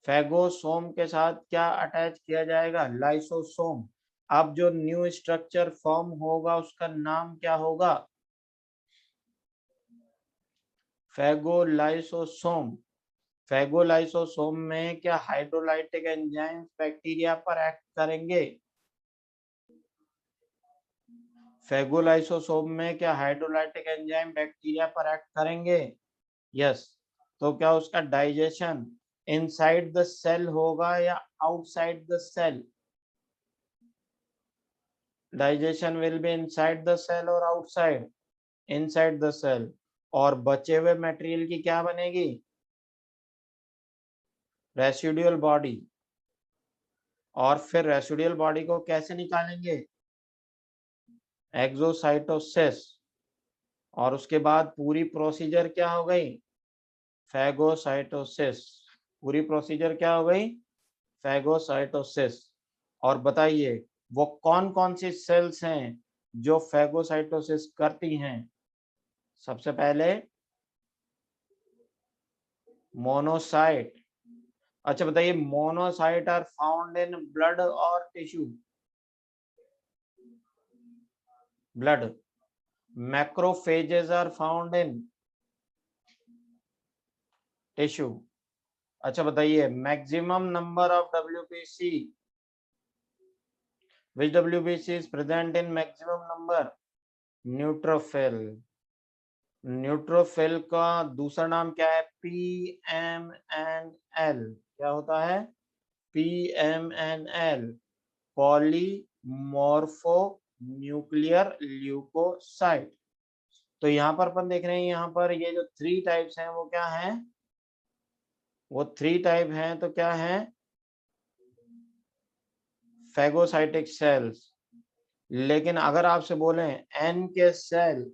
फेगोसोम के साथ क्या अटैच किया जाएगा? लाइसोसोम। अब जो न्यू स्ट्रक्चर फॉर्म होगा उसका नाम क्या होगा? फेगोलाइसोसोम। फेगोलाइसोसोम में क्या हाइड्रोलाइटिक एंजाइम्स बैक्टीरिया पर एक्ट करेंगे? फेगोलाइसोसोम में क्या हाइड्रोलाइटिक एंजाइम बैक्टीरिया पर एक्ट करेंगे? यस। तो क्या उसका डाइजेशन इनसाइड द सेल होगा या outside the cell? Digestion will be inside the cell और आउटसाइड? Inside the cell. और बचे हुए मटेरियल की क्या बनेगी? Residual body. और फिर रेसिडुअल बॉडी को कैसे निकालेंगे? एक्सोसाइटोसिस। और उसके बाद पूरी प्रोसीजर क्या हो गई? फैगोसाइटोसिस। पूरी प्रोसीजर क्या हो गई? फैगोसाइटोसिस। और बताइए वो कौन कौन सी सेल्स हैं जो फैगोसाइटोसिस करती हैं? सबसे पहले मोनोसाइट। अच्छा बताइए, monocyte are found in blood और tissue? Blood. Macrophages are found in tissue. अच्छा बताइए, maximum number of WBC, which WBC is present in maximum number? Neutrophil. Neutrophil का दूसरा नाम क्या है? PMNL। क्या होता है? PMNL, polymorphonuclear leucocyte. तो यहाँ पर अपन देख रहे हैं, यहाँ पर ये जो 3 टाइप्स हैं वो क्या हैं? वो 3 टाइप हैं, तो क्या है? Phagocytic cells. लेकिन अगर आपसे बोलें N K cell,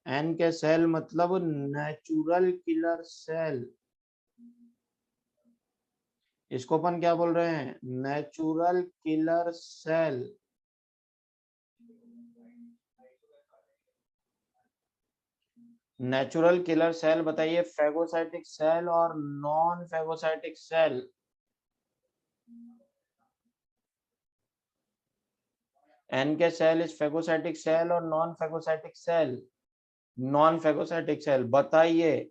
N K cell मतलब नेचुरल किलर सेल, इसको अपन क्या बोल रहे हैं? Natural killer cell. Natural killer cell बताइए, फैगोसाइटिक सेल और non phagocytic cell. N K cell is phagocytic cell और non phagocytic cell. Non phagocytic cell बताइए,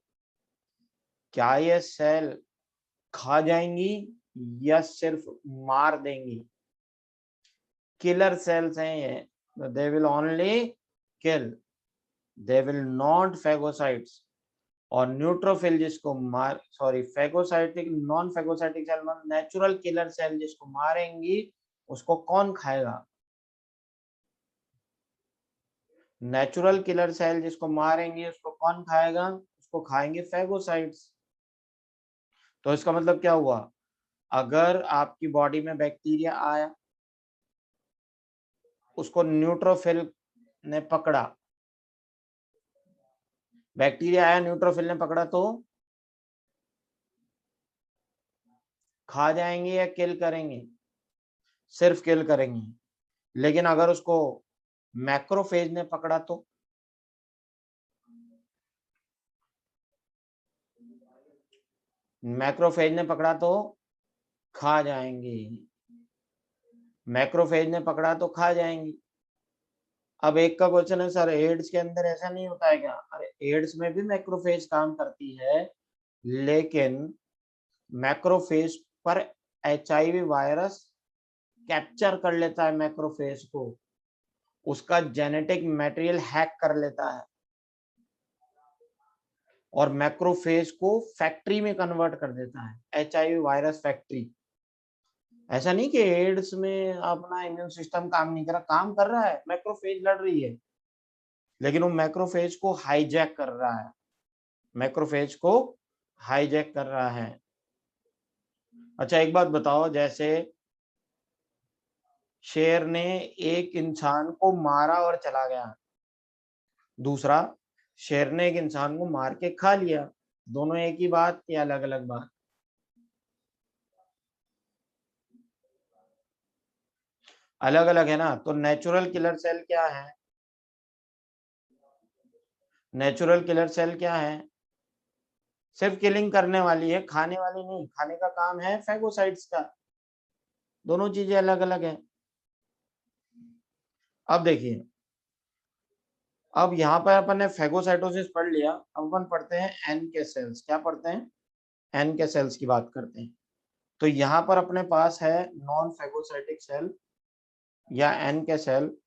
क्या ये सेल खा जाएंगी या सिर्फ मार देंगी? किलर सेल्स हैं ये, they will only kill, they will not phagocytes. और न्यूट्रोफिल जिसको मार, sorry phagocytic, non phagocytic cell मतलब नेचुरल किलर सेल जिसको मारेंगी उसको कौन खाएगा? नेचुरल किलर सेल जिसको मारेंगे उसको कौन खाएगा? उसको खाएंगे फैगोसाइट्स। तो इसका मतलब क्या हुआ? अगर आपकी बॉडी में बैक्टीरिया आया, उसको न्यूट्रोफिल ने पकड़ा, बैक्टीरिया आया, न्यूट्रोफिल ने पकड़ा, तो खा जाएंगे या किल करेंगे? सिर्फ किल करेंगे। लेकिन अगर उसको मैक्रोफेज ने पकड़ा तो? मैक्रोफेज ने पकड़ा तो खा जाएंगे। मैक्रोफेज ने पकड़ा तो खा जाएंगी। अब एक का क्वेश्चन है, सर एड्स के अंदर ऐसा नहीं होता है क्या? अरे एड्स में भी मैक्रोफेज काम करती है, लेकिन मैक्रोफेज पर HIV वायरस कैप्चर कर लेता है मैक्रोफेज को, उसका जेनेटिक मटेरियल हैक कर लेता है और मैक्रोफेज को फैक्ट्री में कन्वर्ट कर देता है, HIV वायरस फैक्ट्री। ऐसा नहीं कि एड्स में अपना इम्यून सिस्टम काम नहीं कर रहा, काम कर रहा है, मैक्रोफेज लड़ रही है, लेकिन वो मैक्रोफेज को हाईजैक कर रहा है, मैक्रोफेज को हाईजैक कर रहा है। अच्छा एक बात बताओ, जैसे शेर ने एक इंसान को मारा और चला गया, दूसरा शेर ने एक इंसान को मार के खा लिया, दोनों एक ही बात या अलग अलग बात? अलग अलग है ना। तो नेचुरल किलर सेल क्या है? नेचुरल किलर सेल क्या है? सिर्फ किलिंग करने वाली है, खाने वाली नहीं। खाने का काम है फैगोसाइट्स का। दोनों चीजें अलग अलग है। अब देखिए, अब यहाँ पर अपन ने फैगोसाइटोसिस पढ़ लिया, अब अपन पढ़ते हैं एन के सेल्स। क्या पढ़ते हैं? एन के सेल्स की बात करते हैं, तो यहाँ पर अपने पास है नॉन फेगोसाइटिक सेल या एन के सेल,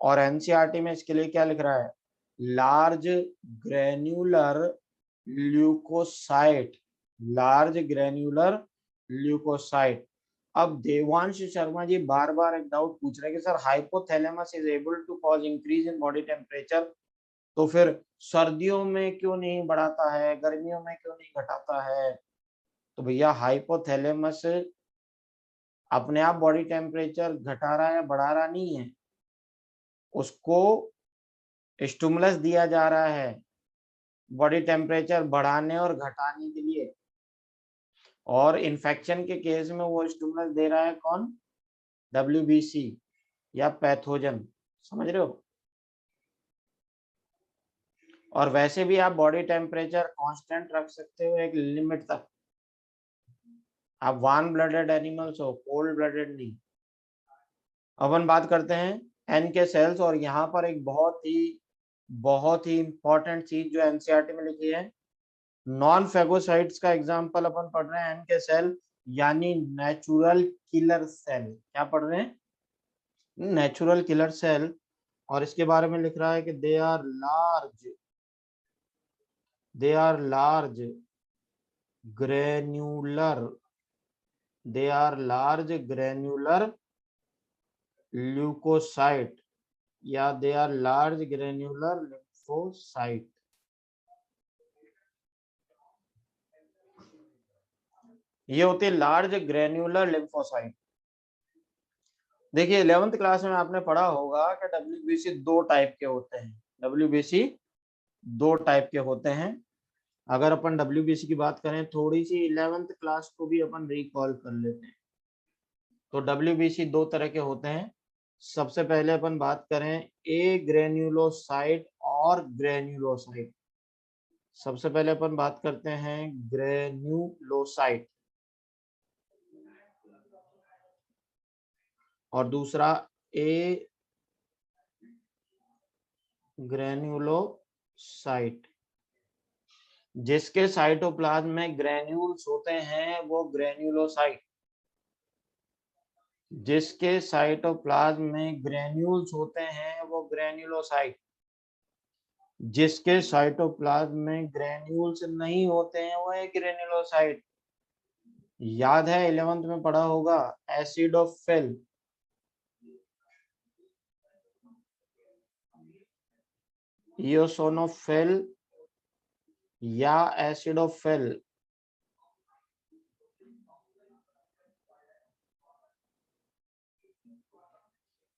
और एनसीईआरटी में इसके लिए क्या लिख रहा है, large granular leucocyte, large granular leucocyte. अब देवांश शर्मा जी बार बार एक डाउट पूछ रहे हैं कि sir hypothalamus is able to cause increase in body temperature, तो फिर सर्दियों में क्यों नहीं बढ़ाता है, गर्मियों में क्यों नहीं घटाता है? तो भैया हाइपोथैलेमस अपने आप बॉडी टेम्परेचर घटा रहा है, बढ़ा रहा नहीं है, उसको स्टिमुलस दिया जा रहा है बॉडी टेम्परेचर बढ़ाने और घटाने के लिए, और इन्फेक्शन के केस में वो स्टिमुलस दे रहा है कौन, WBC या पैथोजन, समझ रहे हो? और वैसे भी आप बॉडी टेम्परेचर कांस्टेंट रख सकते हो एक लिमिट तक, आप वार्म ब्लडेड एनिमल्स हो, कोल्ड ब्लडेड नहीं। अपन बात करते हैं एन के सेल्स, और यहाँ पर एक बहुत ही इंपॉर्टेंट चीज जो एनसीईआरटी में लिखी है, नॉन फेगोसाइट्स का एग्जांपल अपन पढ़ रहे हैं एन के सेल, यानी नेचुरल किलर सेल। क्या पढ़ रहे हैं? Natural killer cell. और इसके बारे में लिख रहा है कि they are large granular leukocyte या they are large granular lymphocyte. ये होते हैं लार्ज ग्रेन्युलर लिम्फोसाइट। देखिए 11th क्लास में आपने पढ़ा होगा कि WBC दो टाइप के होते हैं, WBC दो टाइप के होते हैं। अगर अपन WBC की बात करें, थोड़ी सी 11th क्लास को भी अपन रिकॉल कर लेते हैं, तो WBC दो तरह के होते हैं। सबसे पहले अपन बात करें ए ग्रेन्युलोसाइट और ग्रेन्युलोसाइट। सबसे पहले अपन बात करते हैं ग्रेन्युलोसाइट, और दूसरा ए ग्रेन्युलोसाइट। जिसके साइटोप्लाज्म में ग्रेन्यूल्स होते हैं वो ग्रेन्युलोसाइट, जिसके साइटोप्लाज्म में ग्रेन्यूल्स होते हैं वो ग्रेन्युलोसाइट, जिसके साइटोप्लाज्म में ग्रेन्यूल्स नहीं होते हैं वो है ग्रेन्युलोसाइट। याद है 11th में पढ़ा होगा एसिडोफिल, इयोसिनोफिल या एसिडोफिल।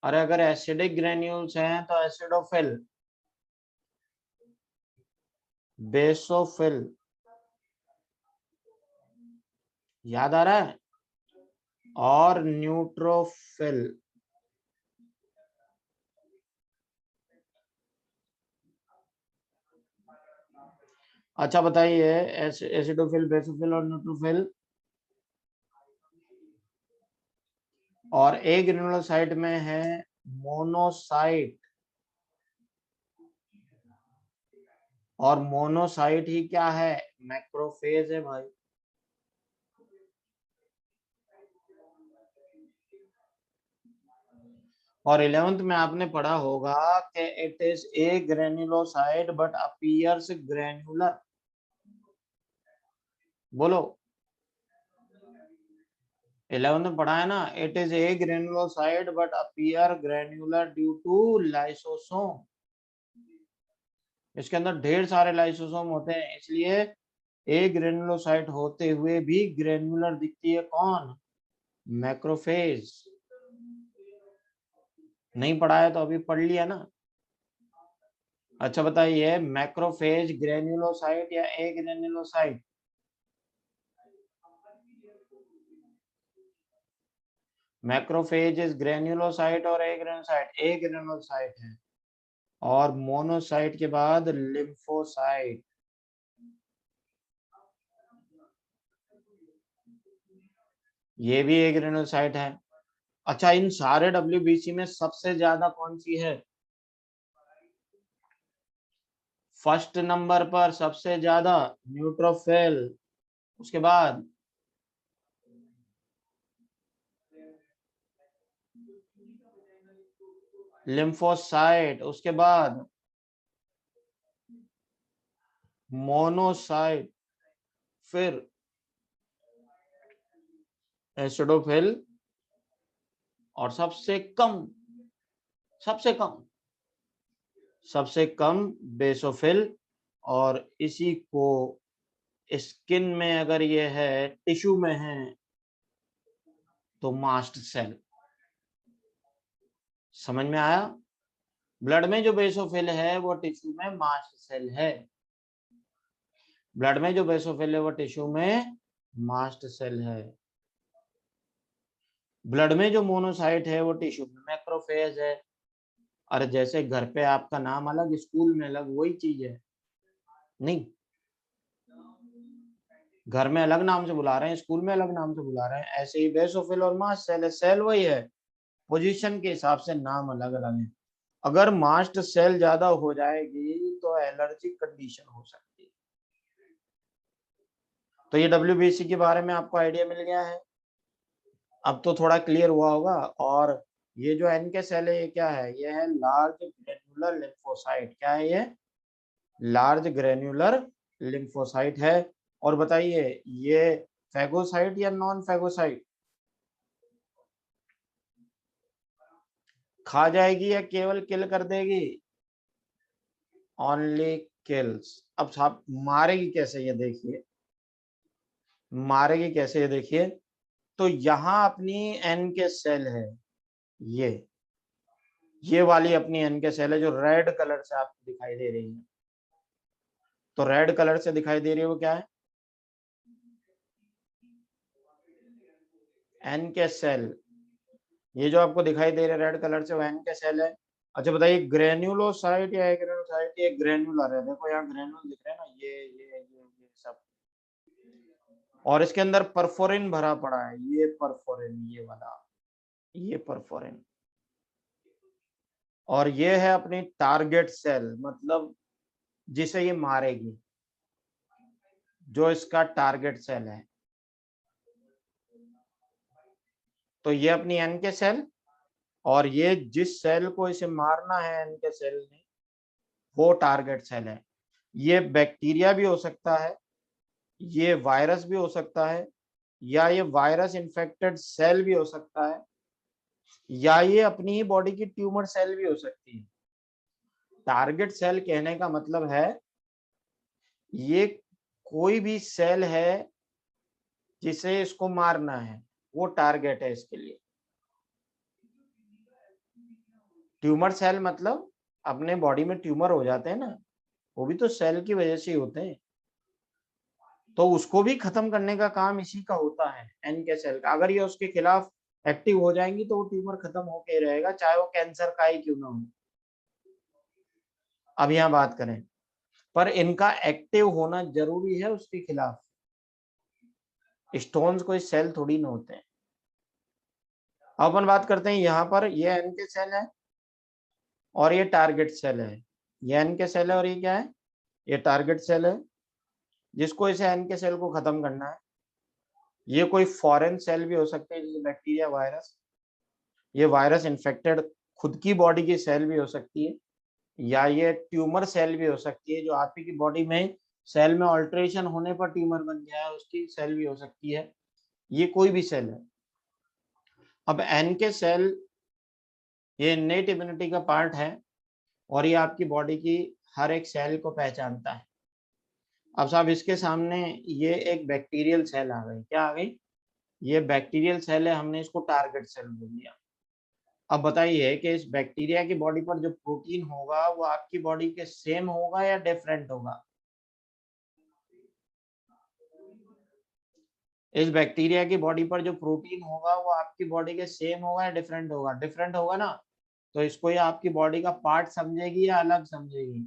अरे अगर एसिडिक ग्रेन्यूल्स हैं तो एसिडोफिल, बेसोफिल, याद आ रहा है, और न्यूट्रोफिल। अच्छा बताइए, एसिडोफिल, बेसोफिल और न्यूट्रोफिल, और ए ग्रेनुलोसाइट में है मोनोसाइट, और मोनोसाइट ही क्या है, मैक्रोफेज है भाई। और 11th में आपने पढ़ा होगा कि it is a granulocyte but appears granular. बोलो, 11th में पढ़ा है ना, it is a granulocyte but appear granular due to lysosome. इसके अंदर ढेर सारे लाइसोसोम होते हैं, इसलिए ए ग्रेनुलोसाइट होते हुए भी ग्रेनुलर दिखती है कौन, मैक्रोफेज। नहीं पढ़ा है तो अभी पढ़ लिया ना। अच्छा बताइए, मैक्रोफेज ग्रेनुलोसाइट या ए ग्रेनुलोसाइट? मैक्रोफेज इज ग्रेनुलोसाइट और ए ग्रेनुलोसाइट? ए ग्रेनुलोसाइट है। और मोनोसाइट के बाद लिम्फोसाइट। ये भी ए ग्रेनुलोसाइट है। अच्छा, इन सारे WBC में सबसे ज्यादा कौन सी है? फर्स्ट नंबर पर सबसे ज्यादा न्यूट्रोफिल, उसके बाद लिम्फोसाइट, उसके बाद मोनोसाइट, फिर एसिडोफिल, और सबसे कम बेसोफिल। और इसी को स्किन में अगर ये है, टिश्यू में है, तो मास्ट सेल। समझ में आया? ब्लड में जो बेसोफिल है वो टिश्यू में मास्ट सेल है। ब्लड में जो बेसोफिल है वो टिश्यू में मास्ट सेल है। ब्लड में जो मोनोसाइट है वो टिश्यू में मैक्रोफेज है। और जैसे घर पे आपका नाम अलग, स्कूल में अलग, वही चीज है। नहीं, घर में अलग नाम से बुला रहे हैं, स्कूल में अलग नाम से बुला रहे हैं, ऐसे ही बेसोफिल और मास्ट सेल है। सेल वही है, पोजीशन के हिसाब से नाम अलग अलग है। अगर मास्ट सेल ज्यादा हो जाएगी तो एलर्जिक कंडीशन हो सकती है। तो ये WBC के बारे में आपको आइडिया मिल गया है, अब तो थोड़ा क्लियर हुआ होगा। और ये जो NK सेल है ये क्या है? ये है लार्ज ग्रेन्युलर लिम्फोसाइट। क्या है ये? लार्ज ग्रेन्युलर लिम्फोसाइट है। और बताइए, ये फैगोसाइट या नॉन फैगोसाइट? खा जाएगी या केवल किल कर देगी? Only kills. अब साहब मारेगी कैसे ये देखिए, मारेगी कैसे ये देखिए। तो यहाँ अपनी NK सेल है, ये वाली अपनी NK सेल है जो रेड कलर से आपको दिखाई दे रही है। तो रेड कलर से दिखाई दे रही है वो क्या है? NK cell. ये जो आपको दिखाई दे रहा है रेड कलर से वो NK सेल है। अच्छा बताइए, ग्रेन्युलोसाइट या एग्रेनुलोसाइट? ये ग्रेन्युलर है, देखो यहाँ ग्रेन्युल दिख रहे हैं ना, ये सब। और इसके अंदर परफोरिन भरा पड़ा है, ये परफोरिन, ये वाला, ये परफोरिन। और ये है अपनी टारगेट सेल, मतलब जिसे ये मारेगी, जो इसका टारगेट सेल है। तो ये अपनी NK सेल, और ये जिस सेल को इसे मारना है NK सेल ने, वो टारगेट सेल है। ये बैक्टीरिया भी हो सकता है, ये वायरस भी हो सकता है, या ये वायरस इन्फेक्टेड सेल भी हो सकता है, या ये अपनी ही बॉडी की ट्यूमर सेल भी हो सकती है। टारगेट सेल कहने का मतलब है ये कोई भी सेल है जिसे इसको मारना है, वो टारगेट है इसके लिए। ट्यूमर सेल मतलब अपने बॉडी में ट्यूमर हो जाते हैं ना, वो भी तो सेल की वजह से ही होते हैं। तो उसको भी खत्म करने का काम इसी का होता है, NK सेल का। अगर ये उसके खिलाफ एक्टिव हो जाएंगी तो वो ट्यूमर खत्म होके रहेगा, चाहे वो कैंसर का ही क्यों ना हो। अब यहाँ बात करें, पर इनका एक्टिव होना जरूरी है उसके खिलाफ। स्टोन्स कोई सेल थोड़ी ना होते हैं। अब अपन बात करते हैं, यहाँ पर ये NK सेल है और ये टारगेट सेल है। ये NK सेल है और ये क्या है? ये टारगेट सेल है, जिसको इसे NK सेल को खत्म करना है। ये कोई फॉरेन सेल भी हो सकते हैं, जैसे बैक्टीरिया, वायरस। ये वायरस इन्फेक्टेड खुद की बॉडी की सेल भी हो सकती है, या ये ट्यूमर सेल भी हो सकती है, जो आपकी की बॉडी में सेल में ऑल्टरेशन होने पर ट्यूमर बन गया है, उसकी सेल भी हो सकती है। ये कोई भी सेल है। अब NK सेल ये इनेट इम्यूनिटी का पार्ट है, और ये आपकी बॉडी की हर एक सेल को पहचानता है। अब साहब इसके सामने ये एक बैक्टीरियल सेल आ गई। क्या आ गई? ये बैक्टीरियल सेल है, हमने इसको टारगेट सेल बोल दिया। अब बताइए कि इस बैक्टीरिया की बॉडी पर जो प्रोटीन होगा वो आपकी बॉडी के सेम होगा या डिफरेंट होगा? इस बैक्टीरिया की बॉडी पर जो प्रोटीन होगा वो आपकी बॉडी के सेम होगा या डिफरेंट होगा? डिफरेंट होगा ना। तो इसको ये आपकी बॉडी का पार्ट समझेगी या अलग समझेगी?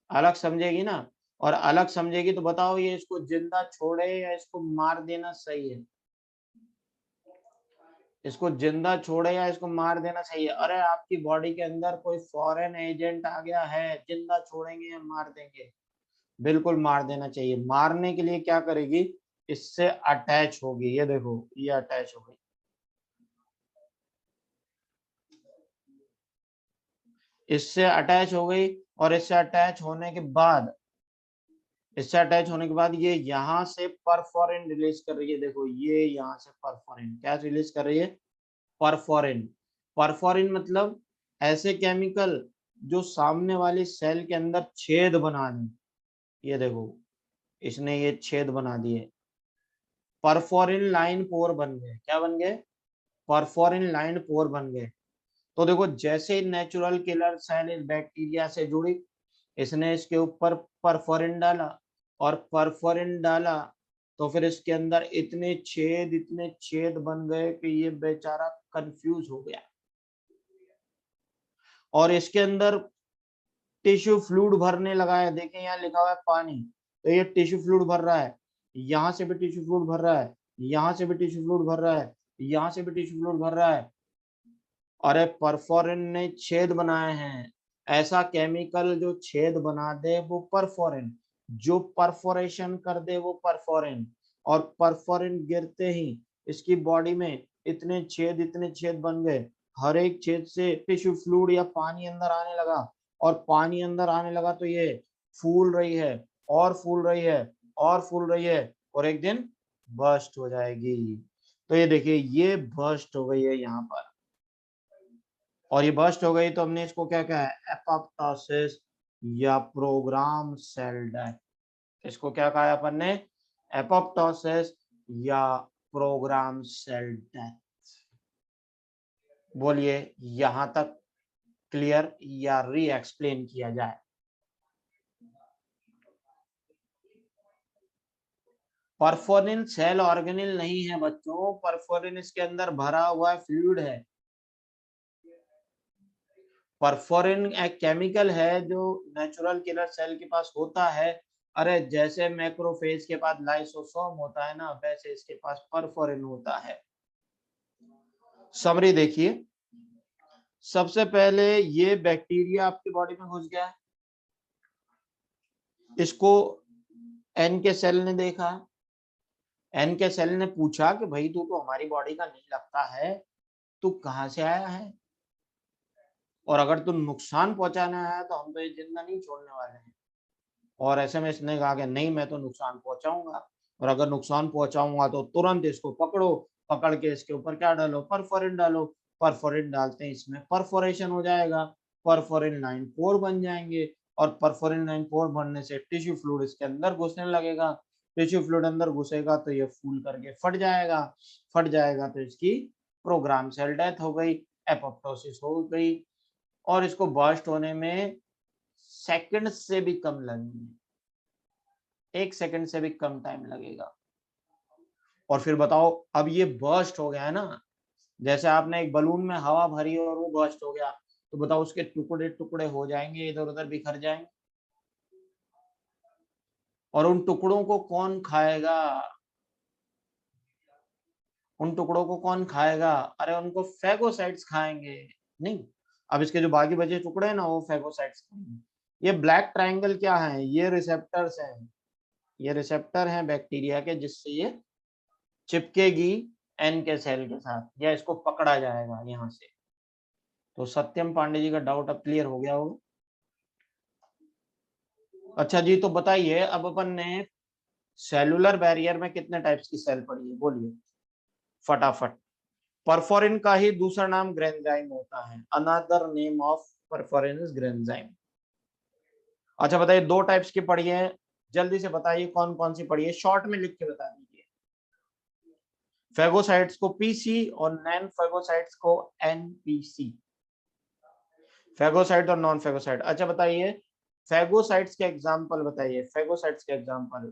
अलग समझेगी ना। और अलग समझेगी तो बताओ, ये इसको जिंदा छोड़े या इसको मार देना सही है? इसको जिंदा छोड़े या इसको मार देना सही है? अरे आपकी बॉडी के अंदर कोई फॉरेन एजेंट आ गया है, जिंदा छोड़ेंगे या मार देंगे? बिल्कुल मार देना चाहिए। मारने के लिए क्या करेगी? इससे अटैच होगी, ये देखो ये अटैच हो गई, इससे अटैच हो गई, और इससे अटैच होने के बाद, इससे अटैच होने के बाद ये यहाँ से परफोरिन रिलीज कर रही है, देखो ये यहाँ से परफोरिन क्या रिलीज कर रही है, परफोरिन। परफोरिन मतलब ऐसे केमिकल जो सामने वाली सेल के अंदर छेद बना दें, ये देखो इसने ये छेद बना दिए, परफोरिन लाइन पोर बन गए, क्या बन गए, परफोरिन लाइन पोर बन गए। तो देखो जैसे नेचुरल किलर सेल इस बैक्टीरिया से जुड़ी, इसने इसके ऊपर परफोरिन डाला, और परफोरिन डाला तो फिर इसके अंदर इतने छेद बन गए कि ये बेचारा कंफ्यूज हो गया, और इसके अंदर टिश्यू फ्लूइड भरने लगा है। देखें यहाँ लिखा हुआ है पानी, तो ये टिश्यू फ्लूइड भर रहा है, यहाँ से भी टिश्यू फ्लूइड भर रहा है, यहाँ से भी टिश्यू फ्लूइड भर रहा है, यहाँ से भी टिश्यू फ्लूइड भर रहा है। अरे परफोरिन ने छेद बनाए हैं, ऐसा केमिकल जो छेद बना दे वो परफोरिन, जो परफोरेशन कर दे वो परफोरिन। और परफोरिन गिरते ही इसकी बॉडी में इतने छेद बन गए, हर एक छेद से टिश्यू फ्लूइड या पानी अंदर आने लगा, और पानी अंदर आने लगा तो ये फूल रही है, और फूल रही है, और फूल रही है, और एक दिन बर्स्ट हो जाएगी। तो ये देखिए ये बर्स्ट हो गई है यहाँ पर, और ये बर्स्ट हो गई तो हमने इसको क्या कहा है, एपोप्टोसिस या प्रोग्राम सेल डेथ। इसको क्या कहा है अपन ने, एपोप्टोसिस या प्रोग्राम सेल डेथ। बोलिए यहां तक क्लियर या री एक्सप्लेन किया जाए। परफोरिन सेल ऑर्गेनिल नहीं है बच्चों, परफोरिन इसके अंदर भरा हुआ फ्लूइड है। परफोरिन एक केमिकल है जो नेचुरल किलर सेल के पास होता है। अरे जैसे मैक्रोफेज के पास लाइसोसोम होता है ना, वैसे इसके पास परफोरिन होता है। समरी देखिए, सबसे पहले ये बैक्टीरिया आपकी बॉडी में घुस गया, इसको एन के सेल ने देखा, एन के सेल ने पूछा कि भाई तू तो हमारी बॉडी का नहीं लगता है, तू कहाँ से आया है, और अगर तू नुकसान पहुंचाने आया तो हम तो ये जिंदा नहीं छोड़ने वाले हैं। और ऐसे में इसने कहा कि नहीं मैं तो नुकसान पहुंचाऊंगा, और अगर नुकसान पहुंचाऊंगा तो तुरंत इसको पकड़ो, पकड़ के इसके ऊपर क्या डालो, परफोरिन डालो। परफोरिन डालते हैं इसमें परफोरेशन हो जाएगा, परफोरिन 9 पोर बन जाएंगे, और परफोरिन 9 पोर बनने से टिश्यू फ्लूइड इसके अंदर घुसने लगेगा। टिश्यू फ्लूइड अंदर घुसेगा तो ये फूल करके फट जाएगा, फट जाएगा तो इसकी प्रोग्राम सेल डेथ हो गई, एपोप्टोसिस हो गई, और इसको बर्स्ट होने में सेकंड से भी कम लगेंगे, 1 सेकंड से भी कम टाइम लगेगा। और फिर बताओ अब ये बर्स्ट हो गया है ना, जैसे आपने एक बलून में हवा भरी और वो बर्स्ट हो गया, तो बताओ उसके टुकड़े टुकड़े हो जाएंगे, इधर उधर बिखर जाएंगे, और उन टुकड़ों को कौन खाएगा, उन टुकड़ों को कौन खाएगा, अरे उनको फेगोसाइट्स खाएंगे। नहीं, अब इसके जो बाकी बचे टुकड़े हैं ना वो फेगोसाइट्स खाएंगे। ये ब्लैक ट्रायंगल क्या है, ये रिसेप्टर्स हैं, ये रिसेप्टर हैं बैक्टीरिया के, जिससे ये चिपकेगी एन के सेल के साथ, या इसको पकड़ा जाएगा यहाँ से। तो सत्यम पांडे जी का डाउट अब क्लियर हो गया होगा। अच्छा जी, तो बताइए अब अपन ने सेलुलर बैरियर में कितने टाइप्स की सेल पढ़ी है, बोलिए फटाफट। परफोरिन का ही दूसरा नाम ग्रेन्जाइम होता है, another name of perforin is granzyme. अच्छा बताइए, 2 टाइप्स की पढ़ी है, जल्दी से बताइए कौन कौन सी पढ़ी है, शॉर्ट में लिख के बता दीजिए। फेगोसाइट्स को पीसी और नॉन फेगोसाइट्स को एनपीसी, फेगोसाइट और नॉन फेगोसाइट। अच्छा बताइए फेगोसाइट्स के एग्जांपल बताइए, फेगोसाइट्स के एग्जांपल,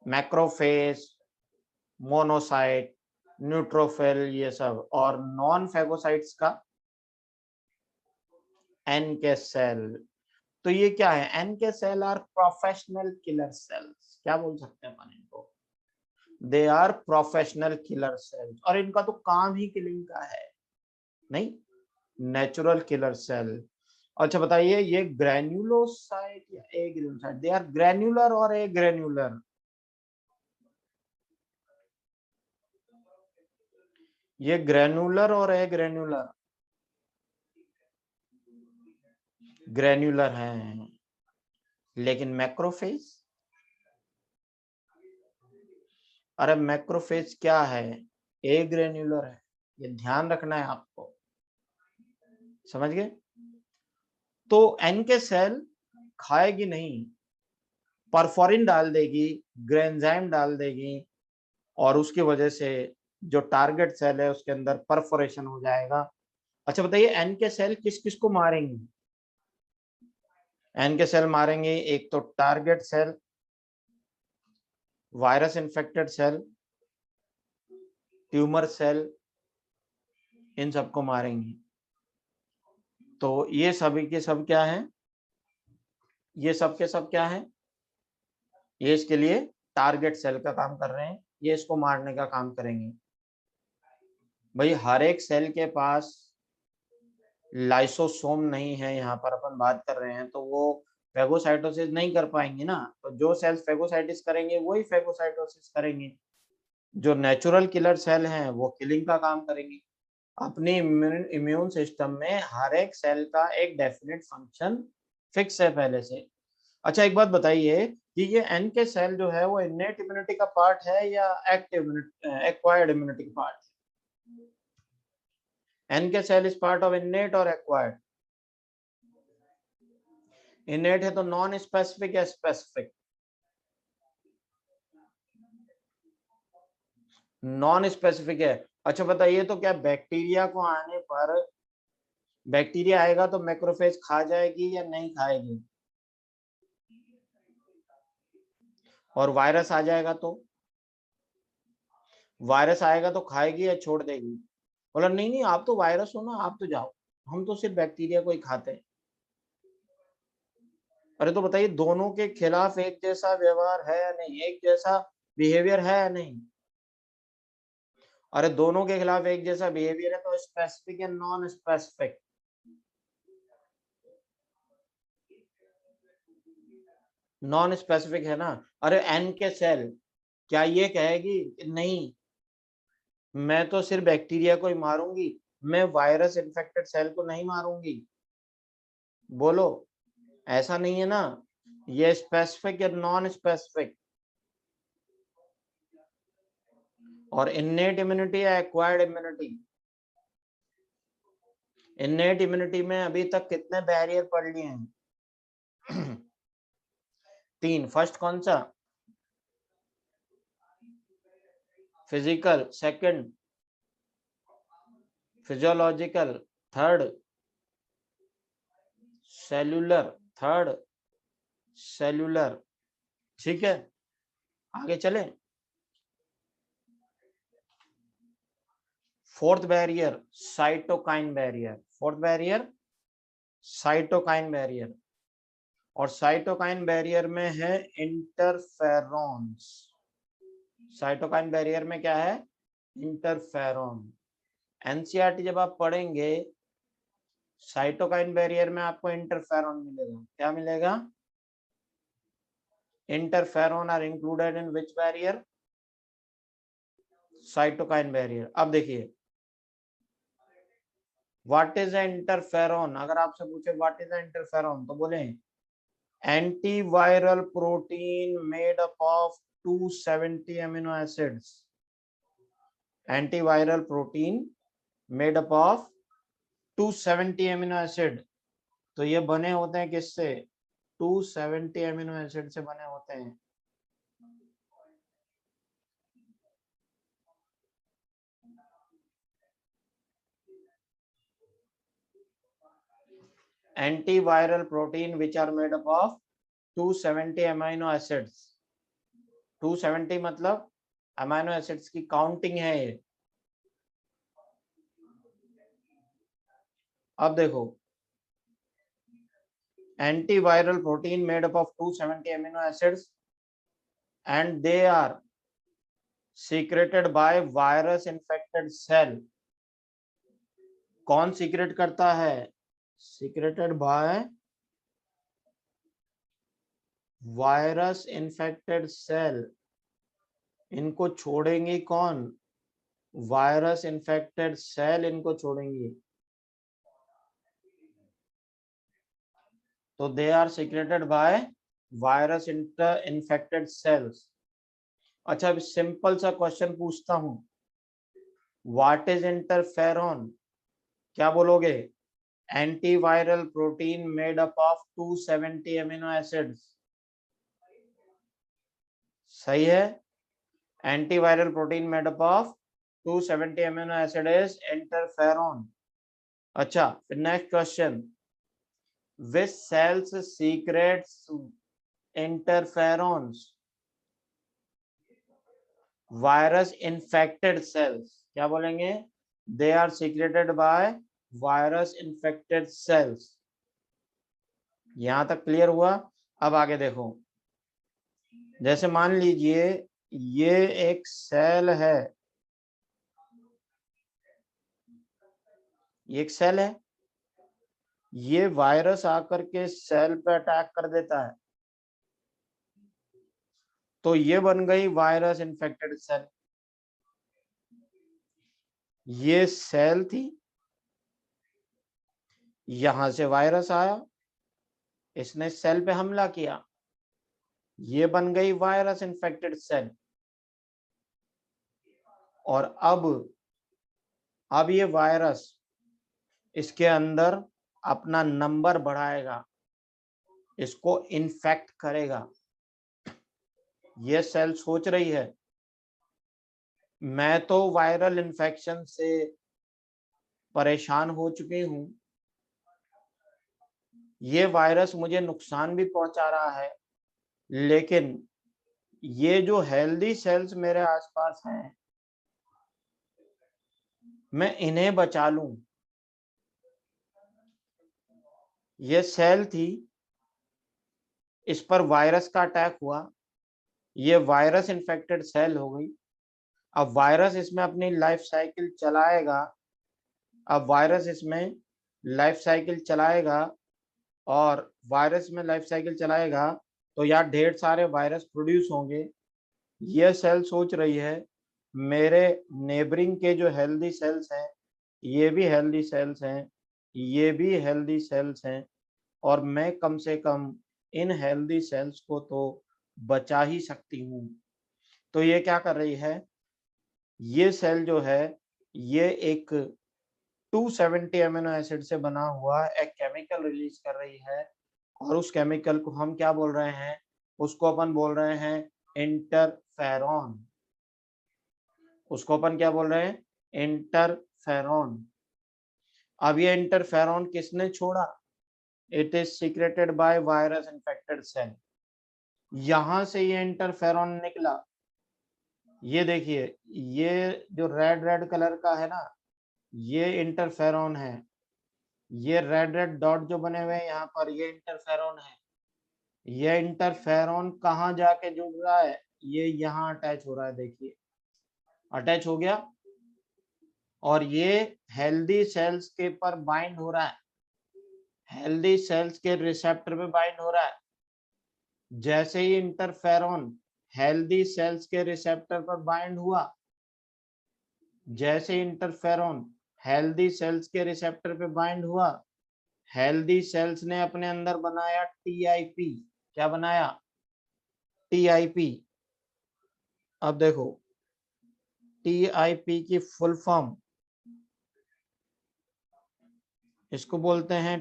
मैक्रोफेज, मोनोसाइट, न्यूट्रोफिल, ये सब। और नॉन फेगोसाइट्स का एन के सेल। तो ये क्या है, N K cell are professional killer cells, क्या बोल सकते हैं अपन इनको, they are professional killer cells, और इनका तो काम ही किलिंग का है, नहीं नेचुरल किलर सेल। अच्छा बताइए, ये ग्रेन्युलोसाइट या ए ग्रेन्युलोसाइट, दे आर ग्रेन्युलर और ए ग्रेन्युलर? ये ग्रेन्युलर और ए ग्रेन्युलर? ग्रेन्युलर हैं, लेकिन मैक्रोफेज? अरे मैक्रोफेज क्या है, ए ग्रेन्युलर है, ये ध्यान रखना है आपको, समझ गए? तो एनके सेल खाएगी नहीं, परफोरिन डाल देगी, ग्रेन्जाइम डाल देगी, और उसकी वजह से जो टारगेट सेल है उसके अंदर परफोरेशन हो जाएगा। अच्छा बताइए, एनके सेल किस किस को मारेंगे? एनके सेल मारेंगे एक तो target cell, virus infected cell, tumour cell, इन सबको मारेंगे। तो ये सभी के सब क्या है, ये सब के सब क्या है, ये इसके लिए टारगेट सेल का काम कर रहे हैं, ये इसको मारने का काम करेंगे। भाई हर एक सेल के पास लाइसोसोम नहीं है, यहाँ पर अपन बात कर रहे हैं, तो वो फेगोसाइटोसिस नहीं कर पाएंगे ना। तो जो सेल्स फेगोसाइटिस करेंगे वही फेगोसाइटोसिस करेंगे। जो नेचुरल किलर सेल हैं वो किलिंग का काम करेंगे। अपनी इम्यून सिस्टम में हर एक सेल का एक डेफिनेट फंक्शन फिक्स है पहले से। अच्छा एक बात बताइए कि ये एन के सेल जो है वो इनेट इम्यूनिटी का पार्ट है या एक्टिव एक्वायर्ड इम्यूनिटी का part? N K cell is part of innate और एक्वायर्ड? इनेट है तो नॉन स्पेसिफिक या स्पेसिफिक? नॉन स्पेसिफिक है। अच्छा बताइए, तो क्या बैक्टीरिया को आने पर, बैक्टीरिया आएगा तो मैक्रोफेज खा जाएगी या नहीं खाएगी? और वायरस आ जाएगा तो? वायरस आएगा तो खाएगी या छोड़ देगी? बोला नहीं नहीं, आप तो वायरस हो ना, आप तो जाओ, हम तो सिर्फ बैक्टीरिया को ही खाते हैं। अरे तो बताइए, दोनों के खिलाफ एक जैसा व्यवहार है या नहीं, एक जैसा बिहेवियर है या नहीं? अरे दोनों के खिलाफ एक जैसा बिहेवियर है तो स्पेसिफिक या नॉन स्पेसिफिक? नॉन स्पेसिफिक है ना। अरे एन के सेल क्या ये कहेगी नहीं, मैं तो सिर्फ बैक्टीरिया को ही मारूंगी, मैं वायरस इन्फेक्टेड सेल को नहीं मारूंगी? बोलो, ऐसा नहीं है ना। ये स्पेसिफिक या नॉन स्पेसिफिक? और इन्नेट इम्यूनिटी या एक्वायर्ड इम्यूनिटी? इन्नेट इम्यूनिटी में अभी तक कितने बैरियर पढ़ लिए हैं? 3। फर्स्ट कौन सा? Physical. Second physiological. Third cellular. Third cellular. ठीक है, आगे चले। Fourth barrier cytokine barrier. Fourth barrier cytokine barrier. और साइटोकाइन बैरियर में है इंटरफेरॉन्स। साइटोकाइन बैरियर में क्या है? इंटरफेरॉन। एनसीईआरटी जब आप पढ़ेंगे, साइटोकाइन बैरियर में आपको इंटरफेरॉन मिलेगा। क्या मिलेगा? Interferon are included in which barrier? Cytokine barrier. अब देखिए, व्हाट इज इंटरफेरॉन? अगर आपसे पूछे व्हाट इज इंटरफेरॉन, तो बोले antiviral protein made up of 270 amino acids. Antiviral protein made up of 270 amino acid. तो ये बने होते हैं किससे? 270 अमीनो एसिड से बने होते हैं। Antiviral protein which are made up of 270 amino acids. 270 मतलब अमीनो एसिड्स की काउंटिंग है ये। अब देखो, antiviral protein made up of 270 amino acids and they are secreted by virus infected cell। कौन सीक्रेट करता है? Secreted by virus infected cell. इनको छोड़ेंगी कौन? वायरस इन्फेक्टेड सेल इनको छोड़ेंगी। तो they are secreted by virus infected cells. अच्छा, अब सिंपल सा क्वेश्चन पूछता हूं, व्हाट इज इंटरफेरॉन? क्या बोलोगे? Antiviral protein made up of 270 amino acids. सही है, antiviral protein made up of 270 amino acid is interferon. अच्छा, फिर next question, which cells secretes interferons? Virus infected cells. क्या बोलेंगे? They are secreted by virus infected cells. यहां तक clear हुआ? अब आगे देखो, जैसे मान लीजिए ये एक सेल है, ये एक सेल है, ये वायरस आकर के सेल पे अटैक कर देता है, तो ये बन गई वायरस इन्फेक्टेड सेल। ये सेल थी, यहां से वायरस आया, इसने सेल पे हमला किया, ये बन गई वायरस इन्फेक्टेड सेल। और अब ये वायरस इसके अंदर अपना नंबर बढ़ाएगा, इसको इन्फेक्ट करेगा। ये सेल सोच रही है मैं तो वायरल इन्फेक्शन से परेशान हो चुकी हूं, ये वायरस मुझे नुकसान भी पहुंचा रहा है, लेकिन ये जो हेल्दी सेल्स मेरे आसपास हैं, मैं इन्हें बचा लूं। ये सेल थी, इस पर वायरस का अटैक हुआ, ये वायरस इन्फेक्टेड सेल हो गई। अब वायरस इसमें अपनी लाइफ साइकिल चलाएगा, अब वायरस इसमें लाइफ साइकिल चलाएगा, और वायरस में लाइफ साइकिल चलाएगा तो यार ढेर सारे वायरस प्रोड्यूस होंगे। ये सेल सोच रही है मेरे नेबरिंग के जो हेल्दी सेल्स हैं, ये भी हेल्दी सेल्स हैं, ये भी हेल्दी सेल्स हैं, और मैं कम से कम इन हेल्दी सेल्स को तो बचा ही सकती हूँ। तो ये क्या कर रही है, ये सेल जो है ये एक 270 अमीनो एसिड से बना हुआ एक केमिकल रिलीज कर रही है, और उस केमिकल को हम क्या बोल रहे हैं? उसको अपन बोल रहे हैं इंटरफेरॉन। उसको अपन क्या बोल रहे हैं? इंटरफेरॉन। अब ये इंटरफेरॉन किसने छोड़ा? It is secreted by virus infected cell. यहां से ये इंटरफेरॉन निकला, ये देखिए, ये जो रेड रेड कलर का है ना, ये इंटरफेरॉन है। ये रेड रेड डॉट जो बने हुए हैं यहाँ पर, ये इंटरफेरॉन है। ये इंटरफेरॉन कहाँ जाके जुड़ रहा है? ये यहाँ अटैच हो रहा है, देखिए अटैच हो गया, और ये हेल्दी सेल्स के पर बाइंड हो रहा है, हेल्दी सेल्स के रिसेप्टर पे बाइंड हो रहा है। जैसे ही इंटरफेरॉन हेल्दी सेल्स के रिसेप्टर पर बाइंड हुआ, जैसे इंटरफेरॉन हेल्दी सेल्स के रिसेप्टर पे बाइंड हुआ, हेल्दी सेल्स ने अपने अंदर बनाया टीआईपी। क्या बनाया? टीआईपी। अब देखो, टीआईपी की फुल फॉर्म इसको बोलते हैं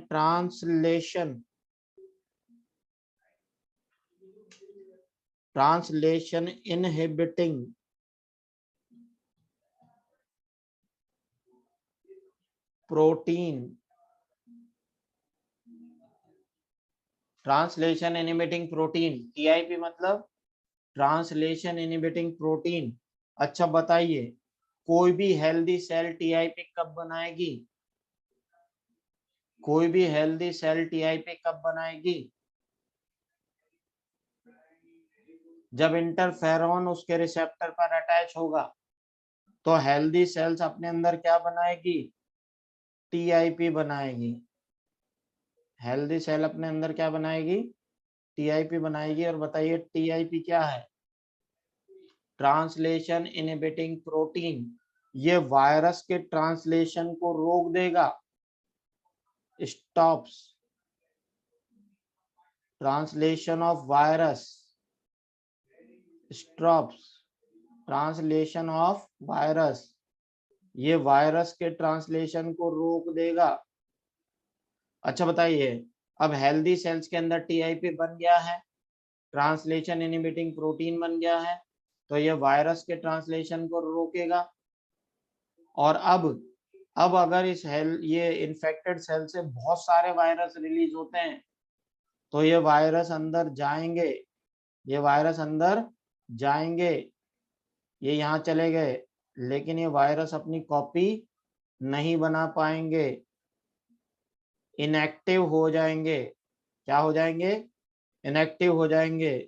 translation inhibiting protein. Translation inhibiting protein, TIP मतलब ट्रांसलेशन इनहिबिटिंग प्रोटीन। अच्छा बताइए, कोई भी हेल्दी सेल टीआईपी कब बनाएगी? कोई भी हेल्दी सेल टीआईपी कब बनाएगी? जब इंटरफेरॉन उसके रिसेप्टर पर अटैच होगा, तो हेल्दी सेल्स अपने अंदर क्या बनाएगी? टीआईपी बनाएगी। हेल्दी सेल अपने अंदर क्या बनाएगी, टीआईपी बनाएगी। और बताइए टीआईपी क्या है, ट्रांसलेशन इनहिबिटिंग प्रोटीन। ये वायरस के ट्रांसलेशन को रोक देगा, stops translation of virus, stops translation of virus. ये वायरस के ट्रांसलेशन को रोक देगा। अच्छा बताइए, अब हेल्दी सेल्स के अंदर टीआईपी बन गया है, ट्रांसलेशन इनहिबिटिंग प्रोटीन बन गया है, तो ये वायरस के ट्रांसलेशन को रोकेगा। और अब अगर ये इन्फेक्टेड सेल से बहुत सारे वायरस रिलीज होते हैं, तो ये वायरस अंदर जाएंगे, ये वायरस अंदर जाएंगे, ये यहाँ चले गए, लेकिन ये वायरस अपनी कॉपी नहीं बना पाएंगे, इनएक्टिव हो जाएंगे। क्या हो जाएंगे, इनएक्टिव हो जाएंगे।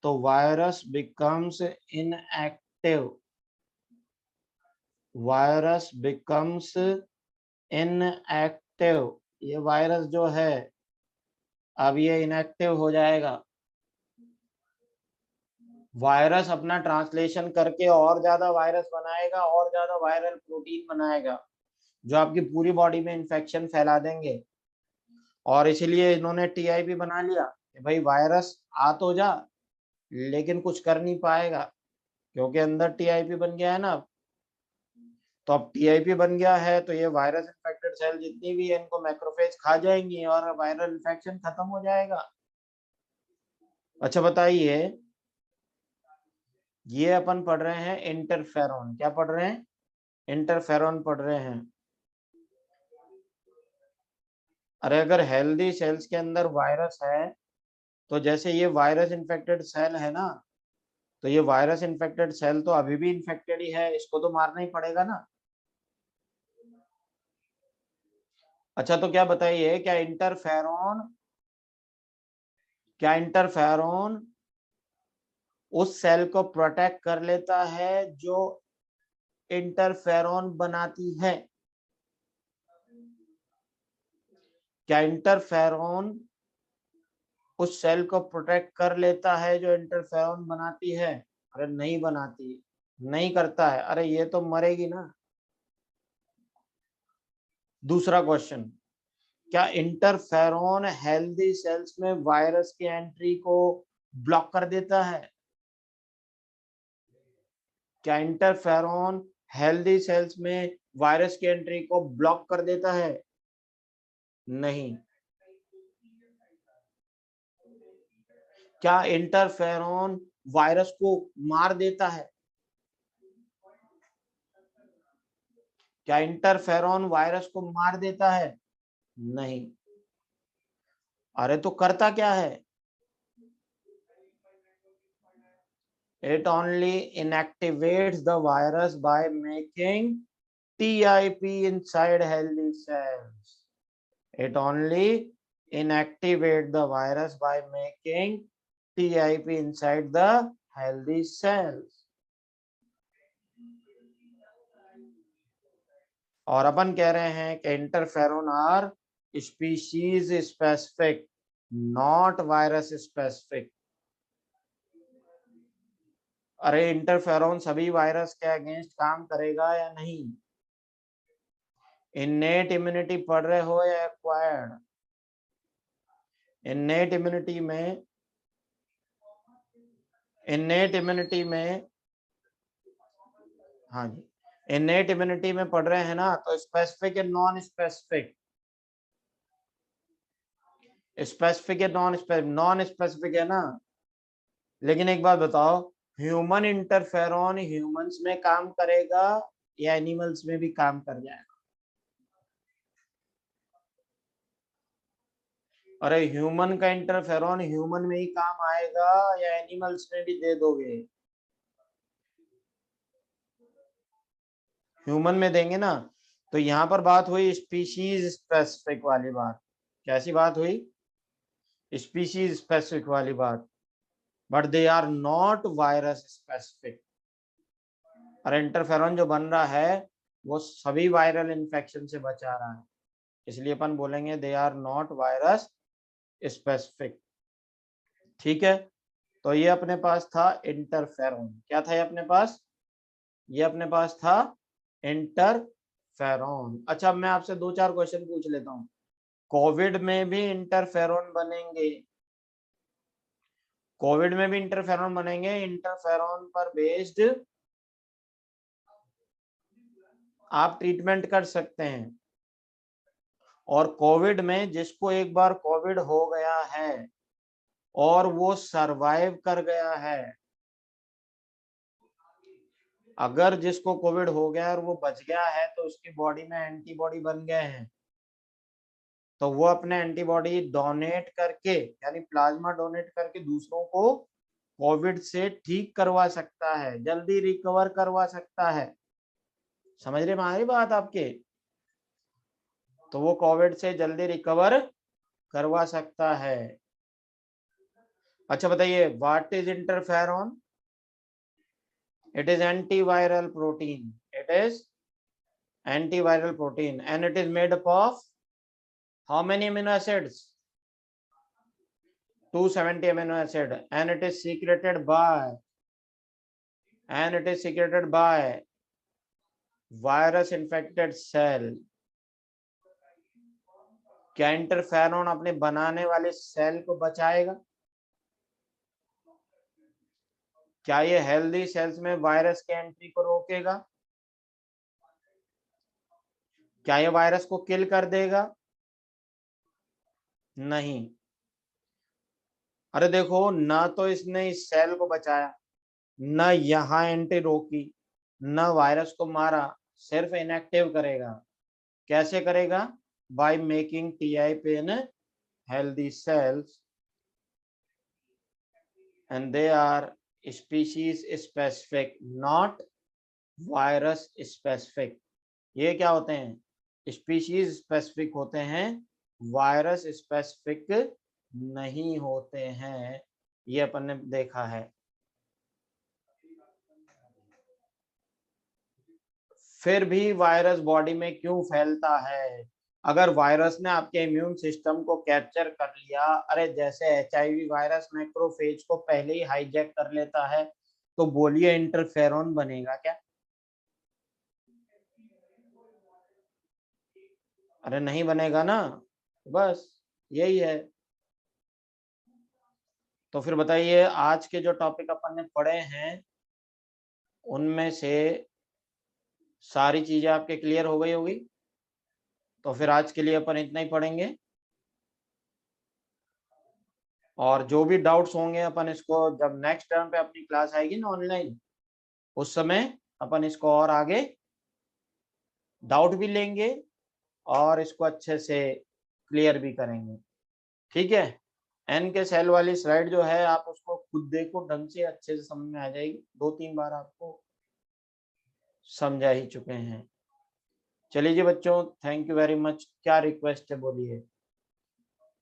तो virus becomes inactive, virus becomes inactive. ये वायरस जो है अब ये इनएक्टिव हो जाएगा। वायरस अपना ट्रांसलेशन करके और ज्यादा वायरस बनाएगा, और ज्यादा वायरल प्रोटीन बनाएगा, जो आपकी पूरी बॉडी में इन्फेक्शन फैला देंगे। और इसलिए इन्होंने टीआईपी बना लिया कि भाई वायरस आ तो जा, लेकिन कुछ कर नहीं पाएगा, क्योंकि अंदर टीआईपी बन गया है ना। तो अब टीआईपी बन गया है तो ये वायरस इन्फेक्टेड सेल जितनी भी है इनको मैक्रोफेज खा जाएंगी और वायरल इन्फेक्शन खत्म हो जाएगा। अच्छा बताइए, ये अपन पढ़ रहे हैं इंटरफेरॉन। क्या पढ़ रहे हैं, इंटरफेरॉन पढ़ रहे हैं। अरे अगर हेल्दी सेल्स के अंदर वायरस है, तो जैसे ये वायरस इन्फेक्टेड सेल है ना, तो ये वायरस इन्फेक्टेड सेल तो अभी भी इन्फेक्टेड ही है, इसको तो मारना ही पड़ेगा ना। अच्छा तो क्या बताइए, क्या इंटरफेरॉन उस सेल को प्रोटेक्ट कर लेता है जो इंटरफेरॉन बनाती है? क्या इंटरफेरॉन उस सेल को प्रोटेक्ट कर लेता है जो इंटरफेरॉन बनाती है? अरे नहीं बनाती, नहीं करता है। अरे ये तो मरेगी ना। दूसरा क्वेश्चन, क्या इंटरफेरॉन हेल्दी सेल्स में वायरस की एंट्री को ब्लॉक कर देता है? क्या इंटरफेरॉन हेल्दी सेल्स में वायरस की एंट्री को ब्लॉक कर देता है? नहीं। क्या इंटरफेरॉन वायरस को मार देता है? क्या इंटरफेरॉन वायरस को मार देता है? नहीं। अरे तो करता क्या है? It only inactivates the virus by making TIP inside healthy cells. It only inactivates the virus by making TIP inside the healthy cells. और अपन कह रहे हैं कि interferon are species specific, not virus specific. अरे इंटरफेरॉन सभी virus के against काम करेगा या नहीं? इन्नेट इम्यूनिटी पढ़ रहे हो या एक्वायर्ड? इन्नेट इम्यूनिटी में हाँ जी, इन्नेट इम्यूनिटी में पढ़ रहे हैं ना, तो स्पेसिफिक या नॉन स्पेसिफिक? स्पेसिफिक या नॉन स्पेसिफिक है ना। लेकिन एक बात बताओ, ह्यूमन इंटरफेरॉन ह्यूमंस में काम करेगा या एनिमल्स में भी काम कर जाएगा? अरे ह्यूमन का इंटरफेरॉन ह्यूमन में ही काम आएगा या एनिमल्स में भी दे दोगे? ह्यूमन में देंगे ना। तो यहाँ पर बात हुई स्पीशीज स्पेसिफिक वाली बात। कैसी बात हुई? स्पीशीज स्पेसिफिक वाली बात। But they are not virus specific. और इंटरफेरॉन जो बन रहा है वो सभी वायरल इन्फेक्शन से बचा रहा है। इसलिए अपन बोलेंगे they are not virus specific. ठीक है, तो ये अपने पास था इंटरफेरॉन। क्या था ये अपने पास? ये अपने पास था इंटरफेरॉन। अच्छा, मैं आपसे 2-4 क्वेश्चन पूछ लेता हूँ। कोविड में भी इंटरफेरॉन बनेंगे, कोविड में भी इंटरफेरॉन बनेंगे। इंटरफेरॉन पर बेस्ड आप ट्रीटमेंट कर सकते हैं। और कोविड में जिसको एक बार कोविड हो गया है और वो सरवाइव कर गया है, अगर जिसको कोविड हो गया और वो बच गया है तो उसकी बॉडी में एंटीबॉडी बन गए हैं, तो वो अपने एंटीबॉडी डोनेट करके यानी प्लाज्मा डोनेट करके दूसरों को कोविड से ठीक करवा सकता है, जल्दी रिकवर करवा सकता है। समझ रहे हमारी बात आपके? तो वो कोविड से जल्दी रिकवर करवा सकता है। अच्छा बताइए, what is interferon? It is antiviral protein. It is antiviral protein and it is made up of how many amino acids? 270 amino acid and it is secreted by virus infected cell। क्या interferon अपने बनाने वाले cell को बचाएगा? क्या ये healthy cells में virus के एंट्री को रोकेगा? क्या ये वायरस को किल कर देगा? नहीं। अरे देखो, ना तो इसने इस सेल को बचाया, न यहां एंट्री रोकी, न वायरस को मारा, सिर्फ इनएक्टिव करेगा। कैसे करेगा? By making TIP in healthy cells and they are species specific not virus specific. ये क्या होते हैं? स्पीशीज स्पेसिफिक होते हैं, वायरस स्पेसिफिक नहीं होते हैं। ये अपन ने देखा है। फिर भी वायरस बॉडी में क्यों फैलता है? अगर वायरस ने आपके इम्यून सिस्टम को कैप्चर कर लिया, अरे जैसे एचआईवी वायरस मैक्रोफेज को पहले ही हाईजैक कर लेता है, तो बोलिए इंटरफेरॉन बनेगा क्या? अरे नहीं बनेगा ना। बस यही है। तो फिर बताइए, आज के जो टॉपिक अपन ने पढ़े हैं उनमें से सारी चीजें आपके क्लियर हो गई होगी। तो फिर आज के लिए अपन इतना ही पढ़ेंगे, और जो भी डाउट्स होंगे अपन इसको जब नेक्स्ट टर्म पे अपनी क्लास आएगी ना ऑनलाइन, उस समय अपन इसको और आगे डाउट भी लेंगे और इसको अच्छे से क्लियर भी करेंगे। ठीक है? एन के सेल वाली स्लाइड जो है आप उसको खुद देखो, ढंग से अच्छे से समझ में आ जाएगी। 2-3 बार आपको समझा ही चुके हैं। चलिए जी बच्चों, थैंक यू वेरी मच। क्या रिक्वेस्ट है बोलिए?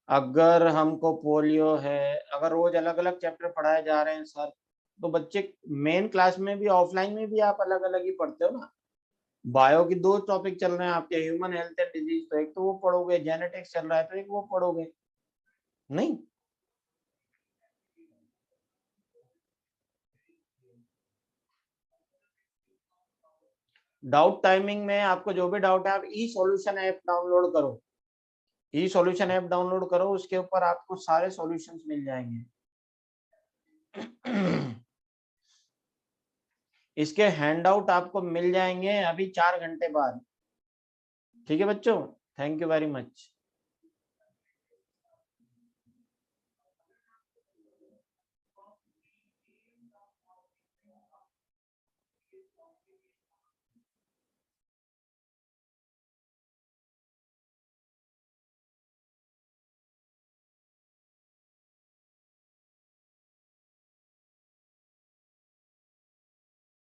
अगर हमको पोलियो है, अगर रोज अलग अलग चैप्टर पढ़ाए जा रहे हैं सर, तो बच्चे मेन क्लास में भी ऑफलाइन में भी आप अलग अलग ही पढ़ते हो ना। बायो की 2 टॉपिक चल रहे हैं आपके, ह्यूमन हेल्थ एंड डिजीज, तो एक तो वो पढ़ोगे, जेनेटिक्स चल रहा है तो एक वो पढ़ोगे। नहीं, डाउट टाइमिंग में आपको जो भी डाउट है, आप ई सॉल्यूशन ऐप डाउनलोड करो। ई सॉल्यूशन ऐप डाउनलोड करो, उसके ऊपर आपको सारे सॉल्यूशंस मिल जाएंगे। इसके हैंडआउट आपको मिल जाएंगे अभी 4 घंटे बाद। ठीक है बच्चों, थैंक यू वेरी मच।